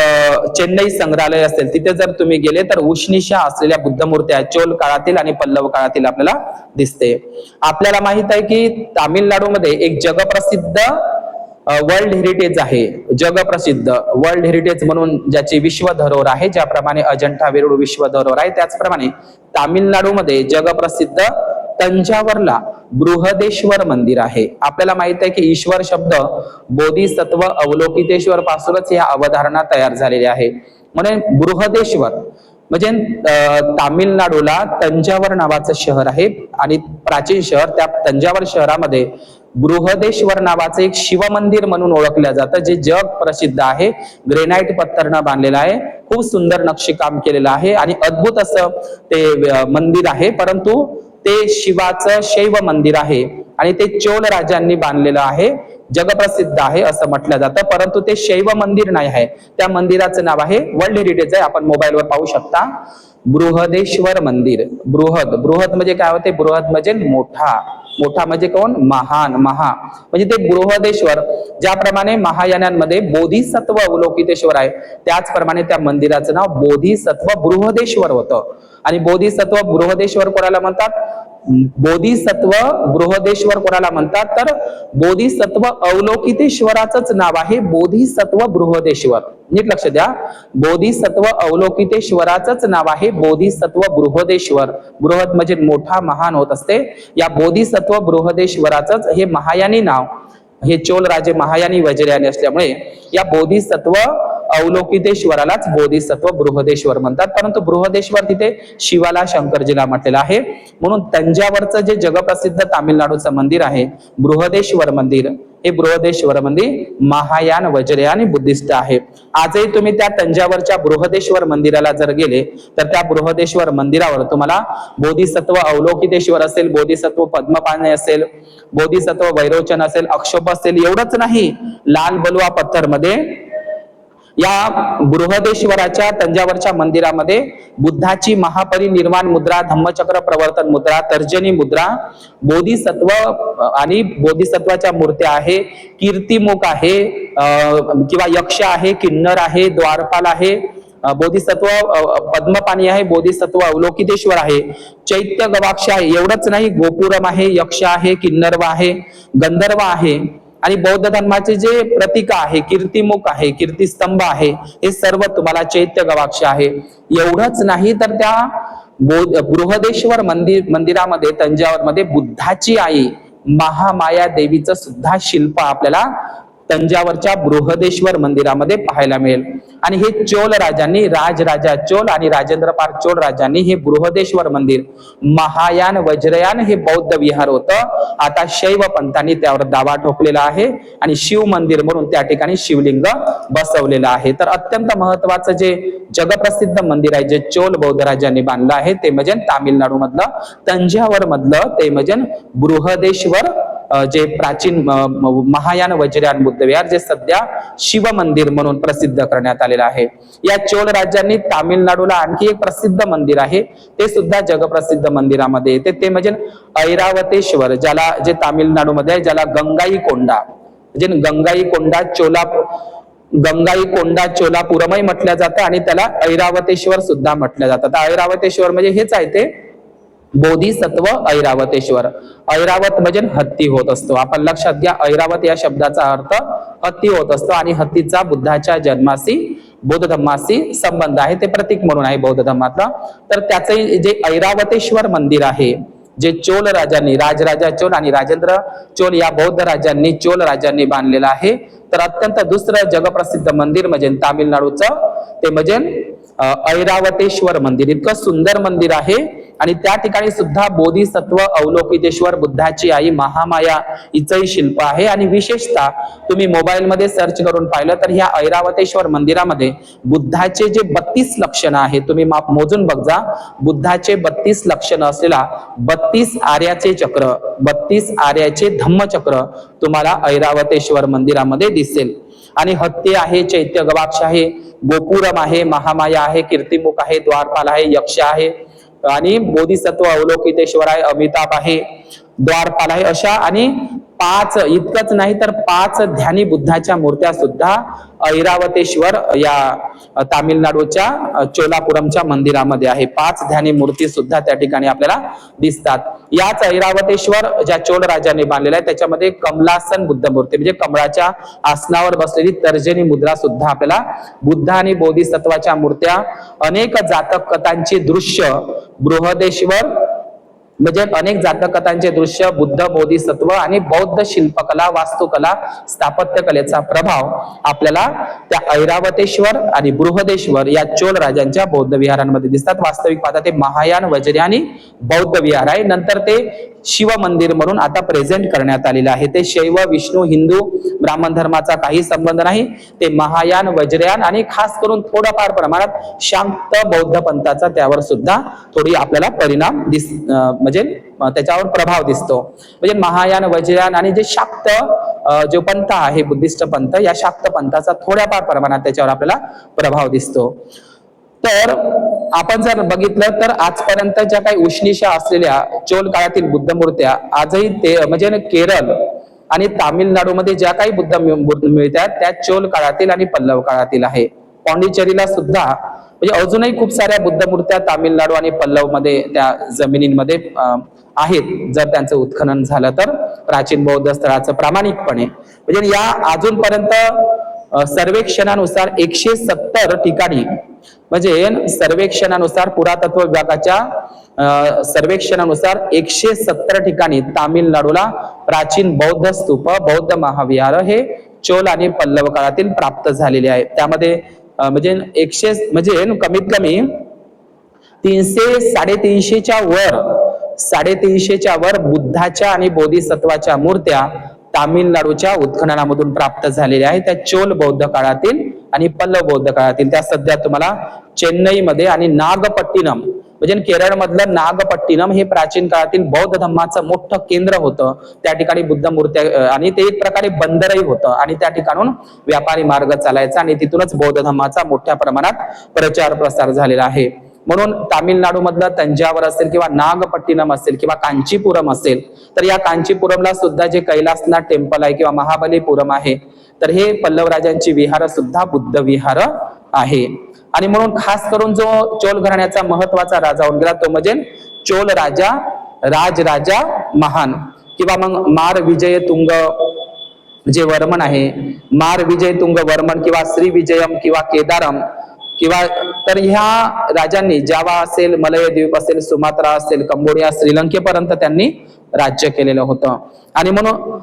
चेन्नई संग्रहालय असेल, तिथे जर तुम्ही गेले तर उष्णिशा असलेल्या बुद्ध मूर्त्या चोल काळातील आणि पल्लव काळातील आपल्याला दिसते. आपल्याला माहित आहे की तामिळनाडूमध्ये एक जगप्रसिद्ध वर्ल्ड हेरिटेज आहे, जगप्रसिद्ध वर्ल्ड हेरिटेज म्हणून ज्याची विश्व धरोहर आहे. ज्याप्रमाणे अजंठा वेरूळ विश्व धरोहर आहे, त्याचप्रमाणे तामिळनाडूमध्ये जगप्रसिद्ध तंजावरला बृहदेश्वर मंदिर आहे. आपल्याला माहित आहे की ईश्वर शब्द बोधिसत्व अवलोकितेश्वर पासूनच या अवधारणा तयार झालेल्या आहे. म्हणून बृहदेश्वर म्हणजे तामिळनाडूला तंजावर नावाचं शहर आहे आणि प्राचीन शहर, त्या तंजावर शहरामध्ये बृहदेश्वर नावाचं एक शिवमंदिर म्हणून ओळखलं जातं, जे जग प्रसिद्ध आहे. ग्रेनाइट पत्थरनं बांधलेलं आहे, खूप सुंदर नक्षीकाम केलेलं आहे आणि अद्भुत असं ते मंदिर आहे. परंतु ते शिवाचं शैव मंदिर आहे आणि ते चोल राजांनी बांधलेलं आहे. जगप्रसिद्ध आहे असं म्हटलं जातं, परंतु ते शैव मंदिर नाही आहे. त्या मंदिराचं नाव आहे, वर्ल्ड हेरिटेज आहे, आपण मोबाईलवर पाहू शकता, बृहदेश्वर मंदिर. बृहद, बृहद म्हणजे काय होते, बृहद म्हणजे मोठा, मोठा म्हणजे कोण, महान, महा म्हणजे ते बृहदेश्वर. ज्याप्रमाणे महायानांमध्ये बोधिसत्व अवलोकितेश्वर आहे, त्याचप्रमाणे त्या मंदिराचं नाव बोधिसत्व बृहदेश्वर होतं. आणि बोधिसत्व बृहदेश्वर कोणाला म्हणतात, बोधिसत्व बृहदेश्वर कोणाला म्हणतात, तर बोधिसत्व अवलोकितेश्वराचंच नाव आहे बोधिसत्व बृहदेश्वर. नीट लक्ष द्या, बोधिसत्व अवलोकितेश्वराचंच नाव आहे बोधिसत्व बृहदेश्वर. बृहद म्हणजे मोठा, महान होत असते. या बोधिसत्व बृहदेश्वराचंच हे महायानी नाव, हे चोल राजे महायानी वज्रयानी असल्यामुळे या बोधिसत्व अवलोकितेश्वरालाच बोधिसत्व बृहदेश्वर म्हणतात. परंतु बृहदेश्वर तिथे शिवाला, शंकरजीला म्हटलेलं आहे. म्हणून तंजावरचं जे जगप्रसिद्ध तामिळनाडूचं मंदिर आहे बृहदेश्वर मंदिर, हे बृहदेश्वर मंदिर महायान, वज्रयान, बुद्धिस्ट आहे. आजही तुम्ही त्या तंजावरच्या बृहदेश्वर मंदिराला जर गेले तर त्या बृहदेश्वर मंदिरावर तुम्हाला बोधिसत्व अवलोकितेश्वर असेल, बोधिसत्व पद्मपाणी असेल, बोधिसत्व वैरोचन असेल, अक्षोभ असेल, एवढंच नाही, लाल बलुआ पत्थर मध्ये या बृहदेश्वराच्या तंजावरच्या मंदिरामध्ये बुद्धाची महापरिनिर्वाण मुद्रा, धम्मचक्र प्रवर्तन मुद्रा, तर्जनी मुद्रा, बोधिसत्व आणि बोधिसत्वाच्या मूर्त्या आहे, कीर्तिमुख आहे, किंवा यक्ष आहे, किन्नर आहे, द्वारपाल आहे, बोधिसत्व पद्मपाणी आहे, बोधिसत्व अवलोकितेश्वर आहे, चैत्य गवाक्ष आहे. एवढंच नाही, गोपुरम आहे, यक्ष आहे, किन्नर आहे, गंधर्व आहे. आणि बौद्ध धर्माचे जे प्रतीक आहे, कीर्तिमुख आहे, कीर्तिस्तंभ आहे, हे सर्व तुम्हाला चैत्य गवाक्ष आहे. एवढंच नाही तर त्या बृहदेश्वर मंदिरामध्ये, तंजावरमध्ये बुद्धाची आई महामाया देवीचं सुद्धा शिल्प आपल्याला तंजावरच्या बृहदेश्वर मंदिरामध्ये पाहायला मिळेल. आणि हे चोल राजांनी, राजराजा चोल आणि राजेंद्र पाल चोल राजांनी हे बृहदेश्वर मंदिर, महायान, वज्रयान हे बौद्ध विहार होतं. आता शैव पंथांनी त्यावर दावा ठोकलेला आहे आणि शिव मंदिर म्हणून त्या ठिकाणी शिवलिंग बसवलेलं आहे. तर अत्यंत महत्वाचं जे जगप्रसिद्ध मंदिर आहे, जे चोल बौद्ध राजांनी बांधलं आहे, ते म्हणजे तामिळनाडू मधलं, तंजावर मधलं ते म्हणजे बृहदेश्वर, जे प्राचीन महायान वज्रयान बुद्ध विहार, जे सध्या शिव मंदिर म्हणून प्रसिद्ध करण्यात आलेलं आहे. या चोल राज्यांनी तामिळनाडूला आणखी एक प्रसिद्ध मंदिर आहे, ते सुद्धा जगप्रसिद्ध मंदिरामध्ये येते, ते म्हणजे ऐरावतेश्वर, ज्याला, जे तामिळनाडूमध्ये आहे, ज्याला गंगाईकोंडा, म्हणजे गंगाईकोंडा चोलापुरमही म्हटलं जातं आणि त्याला ऐरावतेश्वर सुद्धा म्हटलं जातं. तर ऐरावतेश्वर म्हणजे हेच आहे, ते बोधिसत्व ऐरावतेश्वर. ऐरावत म्हणजे हत्ती होत असतो. आपण लक्षात घ्या, ऐरावत या शब्दाचा अर्थ हत्ती होत असतो आणि हत्तीचा बुद्धाच्या जन्माशी, बौद्ध धर्माशी संबंध आहे, ते प्रतीक म्हणून आहे बौद्ध धर्मातलं. तर त्याचे जे ऐरावतेश्वर मंदिर आहे, जे चोल राजांनी, राजराजा चोल आणि राजेंद्र चोल या बौद्ध राजांनी, चोल राजांनी बांधलेलं आहे. तर अत्यंत दुसरं जगप्रसिद्ध मंदिर म्हणजे तामिळनाडूचं, ते म्हणजे ऐरावतेश्वर मंदिर. इतकं सुंदर मंदिर आहे आणि त्या ठिकाणी सुद्धा बोधिसत्व अवलोकितेश्वर, बुद्धाची आई महामाया हिचंही शिल्प आहे. आणि विशेषतः तुम्ही मोबाईल मध्ये सर्च करून पाहिलं तर ह्या ऐरावतेश्वर मंदिरामध्ये बुद्धाचे जे 32 लक्षणं आहेत, तुम्ही माप मोजून बघा, बुद्धाचे 32 लक्षणं असलेला 32 आर्याचे चक्र, 32 आर्याचे धम्मचक्र तुम्हाला ऐरावतेश्वर मंदिरामध्ये दिसेल. आणि हत्ती आहे, चैत्य गवाक्ष आहे, गोपुरम आहे, महामाया आहे, कीर्तिमुख आहे, द्वारपाल आहे, यक्ष आहे आणि बोधिसत्व अवलोकितेश्वर आहे, अमिताभ आहे, द्वारपाल आहे, अशा आणि 5, इतकंच नाही तर 5 ध्यानी बुद्धाच्या मूर्त्या सुद्धा ऐरावतेश्वर या तामिळनाडूच्या चोलापुरमच्या मंदिरामध्ये आहे. 5 ध्यानी मूर्ती सुद्धा त्या ठिकाणी आपल्याला दिसतात. याच ऐरावतेश्वर ज्या चोल राजाने बांधलेला आहे, त्याच्यामध्ये कमलासन बुद्ध मूर्ती म्हणजे कमळाच्या आसनावर बसलेली तर्जनी मुद्रा सुद्धा आपल्याला, बुद्ध आणि बोधिसत्वाच्या मूर्त्या, अनेक जातक कथांची दृश्य, बृहदेश्वर म्हणजे अनेक जातक कथांचे दृश्य, बुद्ध, बोधिसत्व आणि बौद्ध शिल्पकला, वास्तुकला, स्थापत्य कलेचा प्रभाव आपल्याला त्या ऐरावतेश्वर आणि बृहदेश्वर या चोल राजांच्या बौद्ध विहारांमध्ये दिसतात. वास्तविक पाहता ते महायान, वज्रयानी बौद्ध विहार आहे. नंतर ते शिव मंदिर म्हणून आता प्रेझेंट करण्यात आलेलं आहे. ते शैव, विष्णू, हिंदू, ब्राह्मण धर्माचा काही संबंध नाही. ते महायान, वज्रयान आणि खास करून थोडाफार प्रमाणात शाक्त बौद्ध पंथाचा त्यावर सुद्धा थोडी आपल्याला परिणाम म्हणजे त्याच्यावर प्रभाव दिसतो. म्हणजे महायान, वज्रयान आणि जे शाक्त जो पंथ आहे बुद्धिस्ट पंथ, या शाक्त पंथाचा थोड्याफार प्रमाणात त्याच्यावर आपल्याला प्रभाव दिसतो. तर आपण जर बघितलं तर आजपर्यंत ज्या काही उष्णीशा असलेल्या चोल काळातील बुद्ध मूर्त्या आजही ते म्हणजे केरळ आणि तामिळनाडूमध्ये ज्या काही बुद्ध मिळतात त्या चोल काळातील आणि पल्लव काळातील आहे. पॉंडिचेरीला सुद्धा म्हणजे अजूनही खूप साऱ्या बुद्ध मूर्त्या तामिळनाडू आणि पल्लव मध्ये त्या जमिनींमध्ये आहेत, जर त्यांचं उत्खनन झालं तर प्राचीन बौद्ध स्थळाचं प्रामाणिकपणे. म्हणजे या अजूनपर्यंत सर्वेक्षणानुसार 170 ठिकाणी, म्हणजे सर्वेक्षणानुसार पुरातत्व विभागाच्या सर्वेक्षणानुसार 170 ठिकाणी तामिळनाडूला प्राचीन बौद्ध स्तूप, बौद्ध महाविहार हे चोल आणि पल्लव काळातील प्राप्त झालेले आहे. त्यामध्ये म्हणजे कमीत कमी 300-350च्या वर बुद्धाच्या आणि बोधिसत्वाच्या मूर्त्या तामिळनाडूच्या उत्खननामधून प्राप्त झालेल्या आहेत. त्या चोल बौद्ध काळातील आणि पल्लव बौद्ध काळातील. त्या सध्या तुम्हाला चेन्नईमध्ये आणि नागपट्टिनम म्हणजे केरळ मधलं नागपट्टिनम हे प्राचीन काळातील बौद्ध धर्माचं मोठं केंद्र होतं. त्या ठिकाणी बुद्ध मूर्त्या आणि ते एक प्रकारे बंदरही होतं आणि त्या ठिकाणून व्यापारी मार्ग चालायचा आणि तिथूनच बौद्ध धर्माचा मोठ्या प्रमाणात प्रचार प्रसार झालेला आहे. म्हणून तामिळनाडू मधलं तंजावर असेल किंवा नागपट्टिनम असेल किंवा कांचीपुरम असेल, तर या कांचीपुरमला सुद्धा जे कैलासनाथ टेम्पल आहे किंवा महाबलीपुरम आहे, तर हे पल्लव राजांची विहार सुद्धा बुद्ध विहार आहे. आणि म्हणून खास करून जो चोल घराण्याचा महत्वाचा राजा होऊन गेला तो म्हणजे चोल राजा, राजराजा महान किंवा मग मार विजय तुंग जे वर्मन आहे, मार विजय तुंग वर्मन किंवा श्री विजयम किंवा केदारम किंवा तर ह्या राजांनी जावा असेल, मलय द्वीप असेल, सुमात्रा असेल, कंबोडिया, श्रीलंकेपर्यंत त्यांनी राज्य केलेलं होतं. आणि म्हणून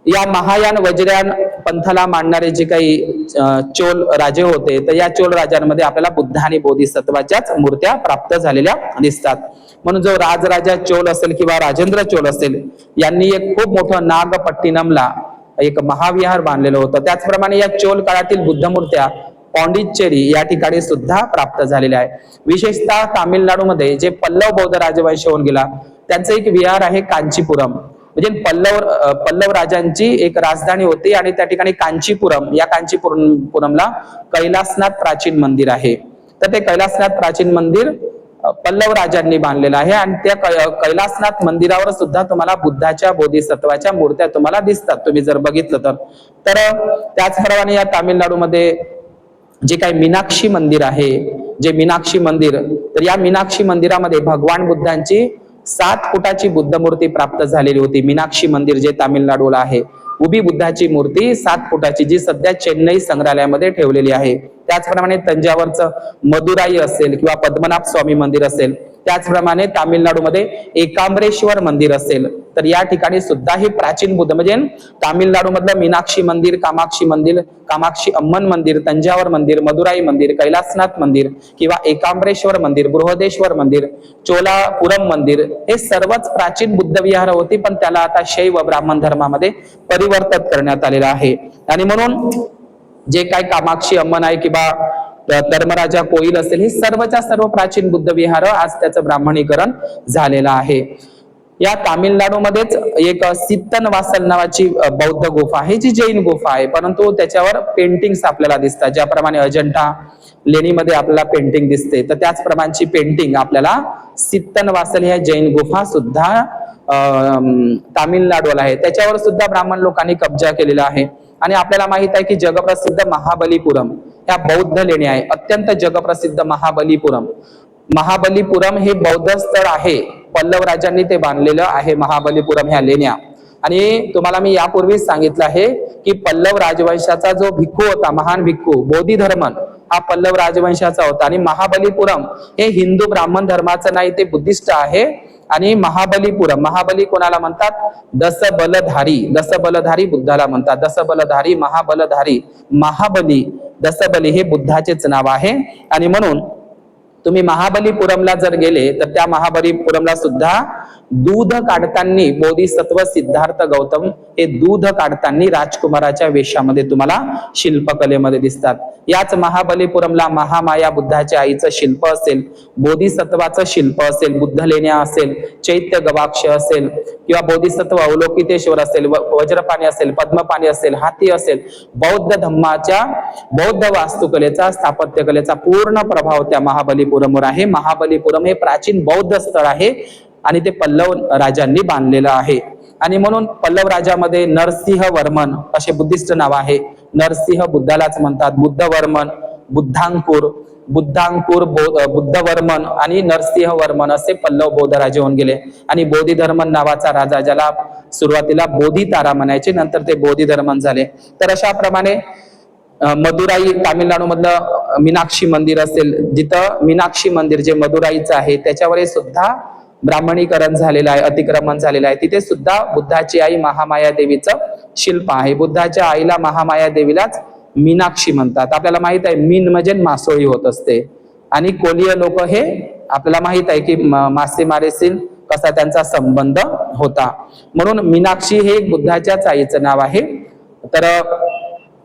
या महायान, वज्रयान पंथाला मांडणारे जे काही चोल राजे होते, तर या चोल राजांमध्ये आपल्याला बुद्ध आणि बोधिसत्वाच्याच मूर्त्या प्राप्त झालेल्या दिसतात. म्हणून जो राजराजा चोल असेल किंवा राजेंद्र चोल असेल, यांनी एक खूप मोठं नागपट्टिनमला एक महाविहार बांधलेलं होतं. त्याचप्रमाणे या चोल काळातील बुद्ध मूर्त्या पॉंडिचेरी या ठिकाणी सुद्धा प्राप्त झालेले आहे. विशेषतः तामिळनाडूमध्ये जे पल्लव बौद्ध राजवंश होऊन गेला, त्यांचं एक विहार आहे कांचीपुरम. म्हणजे पल्लव राजांची एक राजधानी होती आणि त्या ठिकाणी कांचीपुरम, या कांचीपुरमला कैलासनाथ प्राचीन मंदिर आहे. तर ते कैलासनाथ प्राचीन मंदिर पल्लव राजांनी बांधलेलं आहे आणि त्या कैलासनाथ मंदिरावर सुद्धा तुम्हाला बुद्धाच्या, बोधिसत्वाच्या मूर्त्या तुम्हाला दिसतात, तुम्ही जर बघितलं तर. त्याचप्रमाणे या तामिळनाडूमध्ये जे काही मीनाक्षी मंदिर आहे, जे मीनाक्षी मंदिर, तर या मीनाक्षी मंदिरामध्ये भगवान बुद्धांची 7 फुटाची बुद्ध मूर्ती प्राप्त झालेली होती. मीनाक्षी मंदिर जे तामिळनाडूला आहे, उभी बुद्धाची मूर्ती 7 फुटाची, जी सध्या चेन्नई संग्रहालयामध्ये ठेवलेली आहे. त्याचप्रमाणे तंजावरचं मदुराई असेल किंवा पद्मनाभ स्वामी मंदिर असेल, त्याचप्रमाणे तामिळनाडूमध्ये एकांबरेश्वर मंदिर असेल, तर या ठिकाणी सुद्धा हे प्राचीन बुद्ध म्हणजे तामिळनाडूमधलं मीनाक्षी मंदिर, कामाक्षी अम्मन मंदिर, तंजावर मंदिर, मदुराई मंदिर, कैलासनाथ मंदिर किंवा एकांबरेश्वर मंदिर, बृहदेश्वर मंदिर, चोलापुरम मंदिर, हे सर्वच प्राचीन बुद्ध विहार होती, पण त्याला आता शैव ब्राह्मण धर्मामध्ये परिवर्तित करण्यात आलेलं आहे. आणि म्हणून जे काही कामाक्षी अम्मन आहे किंवा धर्मराजा कोईल असेल, हे सर्वच्या सर्व प्राचीन बुद्ध विहार आज त्याचं ब्राह्मणीकरण झालेलं आहे. या तामिळनाडूमध्येच एक सित्तन वासल नावाची बौद्ध गुफा आहे, जी जैन गुफा आहे, परंतु त्याच्यावर पेंटिंग्स आपल्याला दिसतात. ज्याप्रमाणे अजंठा लेणीमध्ये आपल्याला पेंटिंग दिसते, तर त्याच प्रमाणची पेंटिंग आपल्याला सित्तन वासल ह्या जैन गुफा सुद्धा तामिळनाडूला आहे. त्याच्यावर सुद्धा ब्राह्मण लोकांनी कब्जा केलेला आहे. आणि आपल्याला माहित आहे की जगप्रसिद्ध महाबलीपुरम ह्या बौद्ध लेण्या आहे, अत्यंत जगप्रसिद्ध महाबलीपुरम. महाबलीपुरम हे बौद्ध स्थळ आहे, पल्लव राजांनी ते बांधलेलं आहे महाबलीपुरम ह्या लेण्या. आणि तुम्हाला मी यापूर्वीच सांगितलं आहे की पल्लव राजवंशाचा जो भिक्खू होता, महान भिक्खू बोधिधर्मन, हा पल्लव राजवंशाचा होता. आणि महाबलीपुरम हे हिंदू ब्राह्मण धर्माचं नाही, ते बुद्धिस्ट आहे. आणि महाबलीपुरम, महाबली कोणाला म्हणतात? दसबलधारी बुद्धाला म्हणतात. दसबलधारी, महाबलधारी, महाबली, दसबली हे बुद्धाचेच नाव आहे. आणि म्हणून तुम्ही महाबलीपुरमला जर गेले तर त्या महाबलीपुरमला सुद्धा दूध काढताना बोधिसत्व सिद्धार्थ गौतम हे दूध काढताना राजकुमाराच्या वेशामध्ये तुम्हाला शिल्पकलेमध्ये दिसतात. याच महाबलीपुरमला महामाया बुद्धाच्या आईचं शिल्प असेल, बोधिसत्वाचं शिल्प असेल, बुद्ध लेण्या असेल, चैत्य गवाक्ष असेल किंवा बोधिसत्व अवलोकितेश्वर असेल, वज्रपाणी असेल, पद्मपाणी असेल, हाती असेल, बौद्ध धम्माच्या बौद्ध वास्तुकलेचा स्थापत्यकलेचा पूर्ण प्रभाव त्या महाबलीपुरमवर आहे. महाबलीपुरम हे प्राचीन बौद्ध स्थळ आहे आणि ते पल्लव राजांनी बांधलेलं आहे. आणि म्हणून पल्लव राजामध्ये नरसिंह वर्मन असे बुद्धिस्ट नाव आहे. नरसिंह बुद्धालाच म्हणतात. बुद्धवर्मन, बुद्धांकुर, बुद्धवर्मन आणि नरसिंह वर्मन असे पल्लव बौद्ध राजे होऊन गेले. आणि बोधिधर्मन नावाचा राजा, ज्याला सुरुवातीला बोधितारा म्हणायचे, नंतर ते बोधिधर्मन झाले. तर अशा प्रमाणे मदुराई तामिळनाडू मधलं मीनाक्षी मंदिर असेल, जिथं मीनाक्षी मंदिर जे मदुराईचं आहे त्याच्यावर सुद्धा ब्राह्मणीकरण झालेलं आहे, अतिक्रमण झालेलं आहे. तिथे सुद्धा बुद्धाची आई महामाया देवीचं शिल्प आहे. बुद्धाच्या आईला महामाया देवीलाच मीनाक्षी म्हणतात. आपल्याला माहित आहे मीन म्हणजे मासोळी होत असते आणि कोलीय लोक हे आपल्याला माहित आहे की मासेमारीशी कसा त्यांचा संबंध होता. म्हणून मीनाक्षी हे बुद्धाच्याच आईचं नाव आहे. तर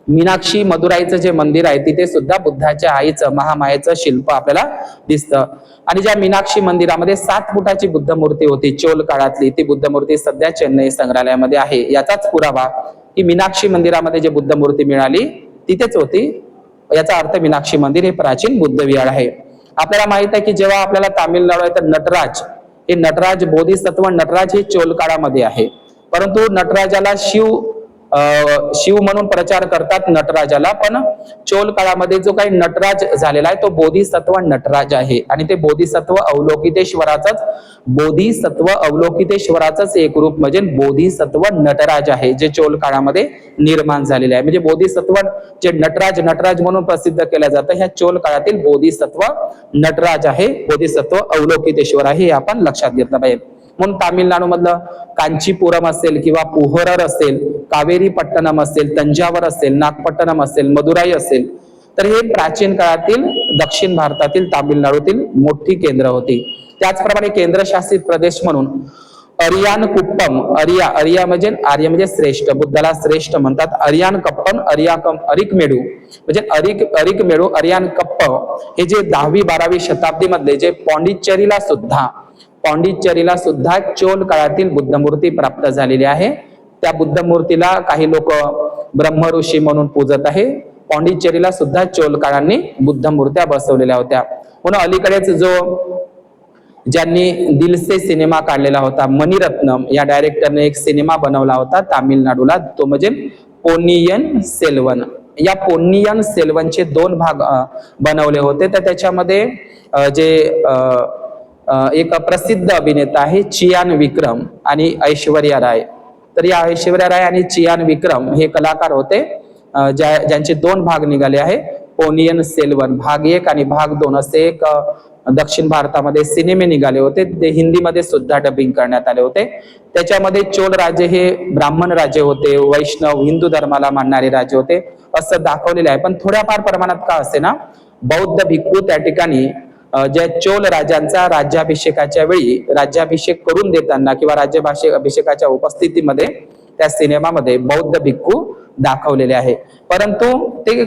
मीनाक्षी मदुराईचं जे मंदिर आहे तिथे सुद्धा बुद्धाच्या आईचं महामायेचं शिल्प आपल्याला दिसतं. आणि ज्या मीनाक्षी मंदिरामध्ये 7 फुटाची बुद्ध मूर्ती होती चोल काळातली, ती बुद्ध मूर्ती सध्या चेन्नई संग्रहालयामध्ये आहे. याचाच पुरावा की मीनाक्षी मंदिरामध्ये जे बुद्ध मूर्ती मिळाली तिथेच होती. याचा अर्थ मीनाक्षी मंदिर हे प्राचीन बुद्ध विहार आहे. आपल्याला माहित आहे की जेव्हा आपल्याला तामिळनाडू आहे तर नटराज हे नटराज बोधिसत्व नटराज हे चोल काळामध्ये आहे. परंतु नटराजाला शिव म्हणून प्रचार करतात नटराजाला, पण चोल काळामध्ये जो काही नटराज झालेला आहे तो बोधिसत्व नटराज आहे. आणि ते बोधिसत्व अवलोकितेश्वराचंच एक रूप म्हणजे बोधिसत्व नटराज आहे, जे चोल काळामध्ये निर्माण झालेले आहे. म्हणजे बोधिसत्व जे नटराज म्हणून प्रसिद्ध केलं जातं, ह्या चोल काळातील बोधिसत्व नटराज आहे, बोधिसत्व अवलोकितेश्वर आहे, हे आपण लक्षात घेतलं पाहिजे. म्हणून तामिळनाडू मधलं कांचीपुरम असेल किंवा पुहरर असेल, कावेरी पट्टणम असेल, तंजावर असेल, नागपट्टणम असेल, मदुराई असेल, तर हे प्राचीन काळातील दक्षिण भारतातील तामिळनाडूतील मोठी केंद्र होती. त्याचप्रमाणे केंद्रशासित प्रदेश म्हणून अरियान कुप्पम, अरिया म्हणजे आर्य म्हणजे श्रेष्ठ, बुद्धाला श्रेष्ठ म्हणतात. अरियान कप्पन, अरिकमेडू म्हणजे अरिकमेडू, अरियान कप्प हे जे 10वी-12वी शताब्दी मधले जे पॉंडिचेरीला सुद्धा चोल काळातील बुद्ध मूर्ती प्राप्त झालेली आहे. त्या बुद्ध मूर्तीला काही लोक ब्रह्म ऋषी म्हणून पूजत आहे. पॉंडिचेरीला सुद्धा चोल काळांनी बुद्ध मूर्त्या बसवलेल्या होत्या. म्हणून अलीकडेच ज्यांनी दिलसे सिनेमा काढलेला होता, मणिरत्नम या डायरेक्टरने एक सिनेमा बनवला होता तामिळनाडूला, तो म्हणजे पोन्नियन सेल्वन. या पोन्नियन सेल्वनचे 2 भाग बनवले होते. तर त्याच्यामध्ये जे एक प्रसिद्ध अभिनेता आहे चियान विक्रम आणि ऐश्वर्या राय. तर या ऐश्वर्या राय आणि चियान विक्रम हे कलाकार होते ज्यांचे 2 भाग निघाले आहे. पोनियन सेल्वन भाग 1 आणि भाग 2 असे एक दक्षिण भारतामध्ये सिनेमे निघाले होते. ते हिंदीमध्ये सुद्धा डबिंग करण्यात आले होते. त्याच्यामध्ये चोल राजे हे ब्राह्मण राजे होते, वैष्णव हिंदू धर्माला मानणारे राजे होते असं दाखवलेलं आहे. पण थोड्याफार प्रमाणात का असे ना, बौद्ध भिक्खू त्या ठिकाणी ज्या चोल राजांचा राज्याभिषेकाच्या वेळी राज्याभिषेक करून देताना किंवा राज्याभिषेकाच्या उपस्थितीमध्ये त्या सिनेमामध्ये बौद्ध भिक्खू दाखवलेले आहे. परंतु ते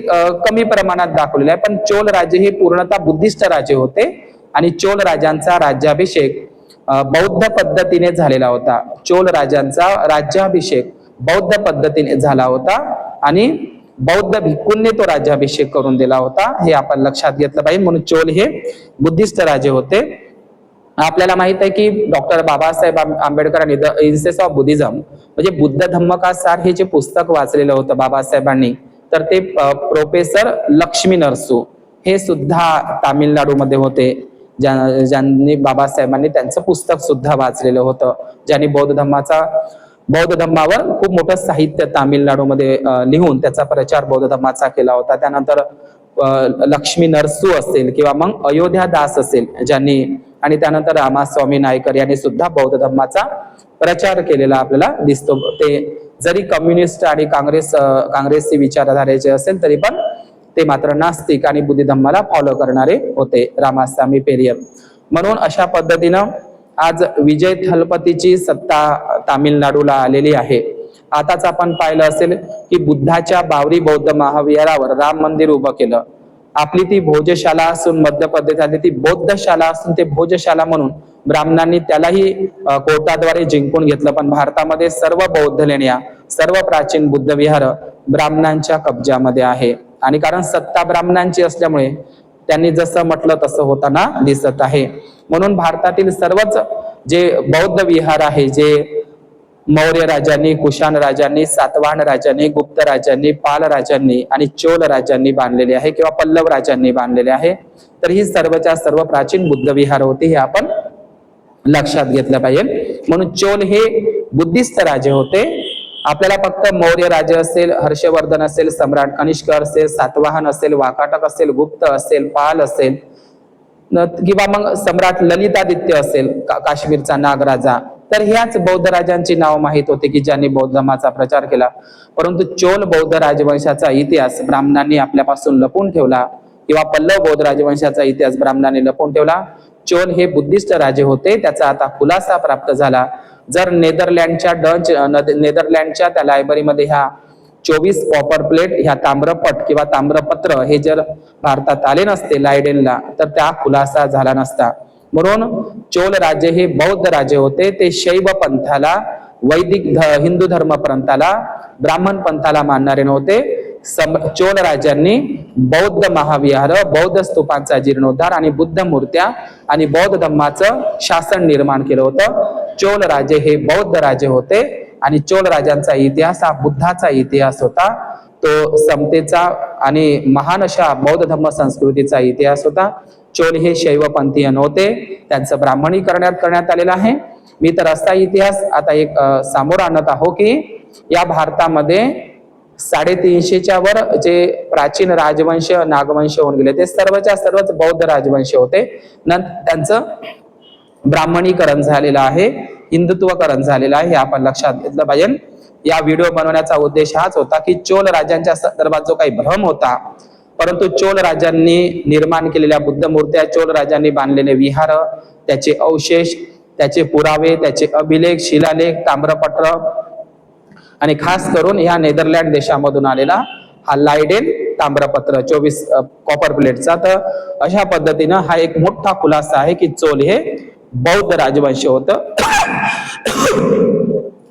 कमी प्रमाणात दाखवलेले आहे. पण चोल राजे हे पूर्णतः बुद्धिस्ट राजे होते आणि चोल राजांचा राज्याभिषेक बौद्ध पद्धतीने झालेला होता. चोल राजांचा राज्याभिषेक बौद्ध पद्धतीने झाला होता आणि बौद्ध भिक्खूंनी तो राज्याभिषेक करून दिला होता, हे आपण लक्षात घेतलं पाहिजे. म्हणून चोल हे बुद्धिस्ट राजे होते. आपल्याला माहित आहे की डॉक्टर बाबासाहेब आंबेडकरांनी द इन्सेस ऑफ बुद्धिझम म्हणजे बुद्ध धम्म का सार हे जे पुस्तक वाचलेलं होतं बाबासाहेबांनी, तर ते प्रोफेसर लक्ष्मी नरसू हे सुद्धा तामिळनाडूमध्ये होते, ज्यांनी बाबासाहेबांनी त्यांचं पुस्तक सुद्धा वाचलेलं होतं, ज्यांनी बौद्ध धम्मावर खूप मोठं साहित्य तामिळनाडूमध्ये लिहून त्याचा प्रचार बौद्ध धम्माचा केला होता. त्यानंतर लक्ष्मी नरसू असेल किंवा मग अयोध्या दास असेल ज्यांनी, आणि त्यानंतर रामास्वामी नायकर यांनी सुद्धा बौद्ध धम्माचा प्रचार केलेला आपल्याला दिसतो. ते जरी कम्युनिस्ट आणि काँग्रेसी विचारधारेचे असेल तरी पण ते मात्र नास्तिक आणि बुद्धी धम्माला फॉलो करणारे होते, रामास्वामी पेरियर. म्हणून अशा पद्धतीनं आज विजय थलपतीची सत्ता तामिळनाडूला आलेली आहे. आताच आपण पाहिलं असेल की बुद्धाच्या बावरी बौद्ध महाविहारावर राम मंदिर उभं केलं. आपली ती भोजशाला असून मध्य प्रदेशातली ती बौद्धशाला असून ते भोजशाला म्हणून ब्राह्मणांनी त्यालाही कोर्टाद्वारे जिंकून घेतलं. पण भारतामध्ये सर्व बौद्ध लेण्या, सर्व प्राचीन बुद्ध विहार ब्राह्मणांच्या कब्जामध्ये आहे. आणि कारण सत्ता ब्राह्मणांची असल्यामुळे त्यांनी जसं म्हटलं तसं होताना दिसत आहे. म्हणून भारतातील सर्वच जे बौद्ध विहार आहे, जे मौर्य राजांनी, कुशाण राजांनी, सातवाहन राजांनी, गुप्त राजांनी, पाल राजांनी आणि चोल राजांनी बांधलेले आहे किंवा पल्लव राजांनी बांधलेले आहे. तर ही सर्वच्या सर्व प्राचीन बुद्ध विहार होती, हे आपण लक्षात घेतलं पाहिजे. म्हणून चोल हे बुद्धिस्ट राजे होते. आपल्याला फक्त मौर्य राजे असेल, हर्षवर्धन असेल, सम्राट कनिष्क असेल, सातवाहन असेल, वाकाटक असेल, गुप्त असेल, पाल असेल किंवा मग सम्राट ललितादित्य असेल, काश्मीरचा नागराजा, तर ह्याच बौद्ध राजांची नाव माहित होते की ज्यांनी बौद्ध धर्माचा प्रचार केला. परंतु चोल बौद्ध राजवंशाचा इतिहास ब्राह्मणांनी आपल्यापासून लपवून ठेवला किंवा पल्लव बौद्ध राजवंशाचा इतिहास ब्राह्मणांनी लपवून ठेवला. चोल हे बुद्धिस्ट राजे होते, त्याचा आता खुलासा प्राप्त झाला. जर नेदरलँडच्या त्या लायब्ररीमध्ये ह्या 24 कॉपर प्लेट, ह्या ताम्रपट किंवा ताम्रपत्र हे जर भारतात आले नसते लायडेनला, तर त्या खुलासा झाला नसता. म्हणून चोल राजे हे बौद्ध राजे होते. ते शैव पंथाला, वैदिक हिंदू धर्म पंथाला, ब्राह्मण पंथाला मानणारे नव्हते. चोल राजांनी बौद्ध महाविहार, बौद्ध स्तूपांचा जीर्णोद्धार आणि बुद्ध मूर्त्या आणि बौद्ध धर्माचं शासन निर्माण केलं होतं. चोल राजे हे बौद्ध राजे होते आणि चोल राजांचा इतिहास हा बुद्धाचा इतिहास होता. तो समतेचा आणि महान अशा बौद्ध धर्म संस्कृतीचा इतिहास होता. चोल हे शैवपंथीय नव्हते, त्यांचं ब्राह्मणीकरण करण्यात आलेलं आहे. मी तर असा इतिहास आता एक समोर आणत आहो की या भारतामध्ये 350च्या वर जे प्राचीन राजवंश, नागवंश होऊन गेले ते सर्वच्या सर्वच बौद्ध राजवंश होते. नंतर त्यांचं ब्राह्मणीकरण झालेलं आहे, हिंदुत्वकरण झालेलं आहे, हे आपण लक्षात घेतलं पाहिजे. या व्हिडिओ बनवण्याचा उद्देश हाच होता की चोल राजांच्या संदर्भात जो काही भ्रम होता, परंतु चोल राजांनी निर्माण केलेल्या बुद्ध मूर्त्या, चोल राजांनी बांधलेले विहार, त्याचे अवशेष, त्याचे पुरावे, त्याचे अभिलेख, शिलालेख, ताम्रपत्र आणि खास करून ह्या नेदरलँड देशामधून आलेला हा लायडेन ताम्रपत्र 24 कॉपर प्लेटचा, तर अशा पद्धतीनं हा एक मोठा खुलासा आहे की चोल हे बौद्ध राजवंश होतं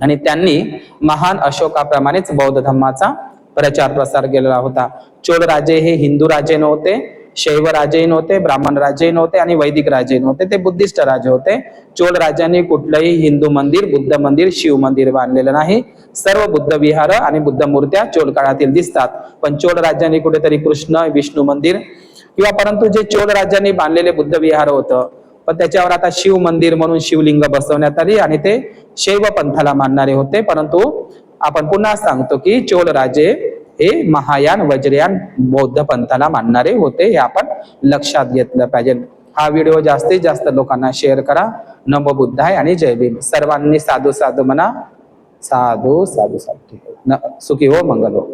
आणि त्यांनी महान अशोकाप्रमाणेच बौद्ध धर्माचा प्रचार प्रसार केलेला होता. चोल राजे हे हिंदू राजे नव्हते, शैव राजेही नव्हते, ब्राह्मण राजेही नव्हते आणि वैदिक राजेही नव्हते. ते बुद्धिस्ट राजे होते. चोल राजांनी कुठलंही हिंदू मंदिर, बुद्ध मंदिर, शिव मंदिर बांधलेलं नाही. सर्व बुद्ध विहार आणि बुद्ध मूर्त्या चोल काळातील दिसतात. पण चोल राजांनी कुठेतरी कृष्ण, विष्णू मंदिर किंवा परंतु जे चोल राजांनी बांधलेले बुद्ध विहार होतं, पण त्याच्यावर आता शिव मंदिर म्हणून शिवलिंग बसवण्यात आली आणि ते शैव पंथाला मानणारे होते. परंतु आपण पुन्हा सांगतो की चोल राजे हे महायान, वज्रयान बौद्ध पंथाला मानणारे होते, हे आपण लक्षात घेतलं पाहिजे. हा व्हिडिओ जास्तीत जास्त लोकांना शेअर करा. नमो बुद्धाय आणि जय भीम. सर्वांनी साधू साधू म्हणा. साधू साधू साधू. सुखी हो, मंगल हो.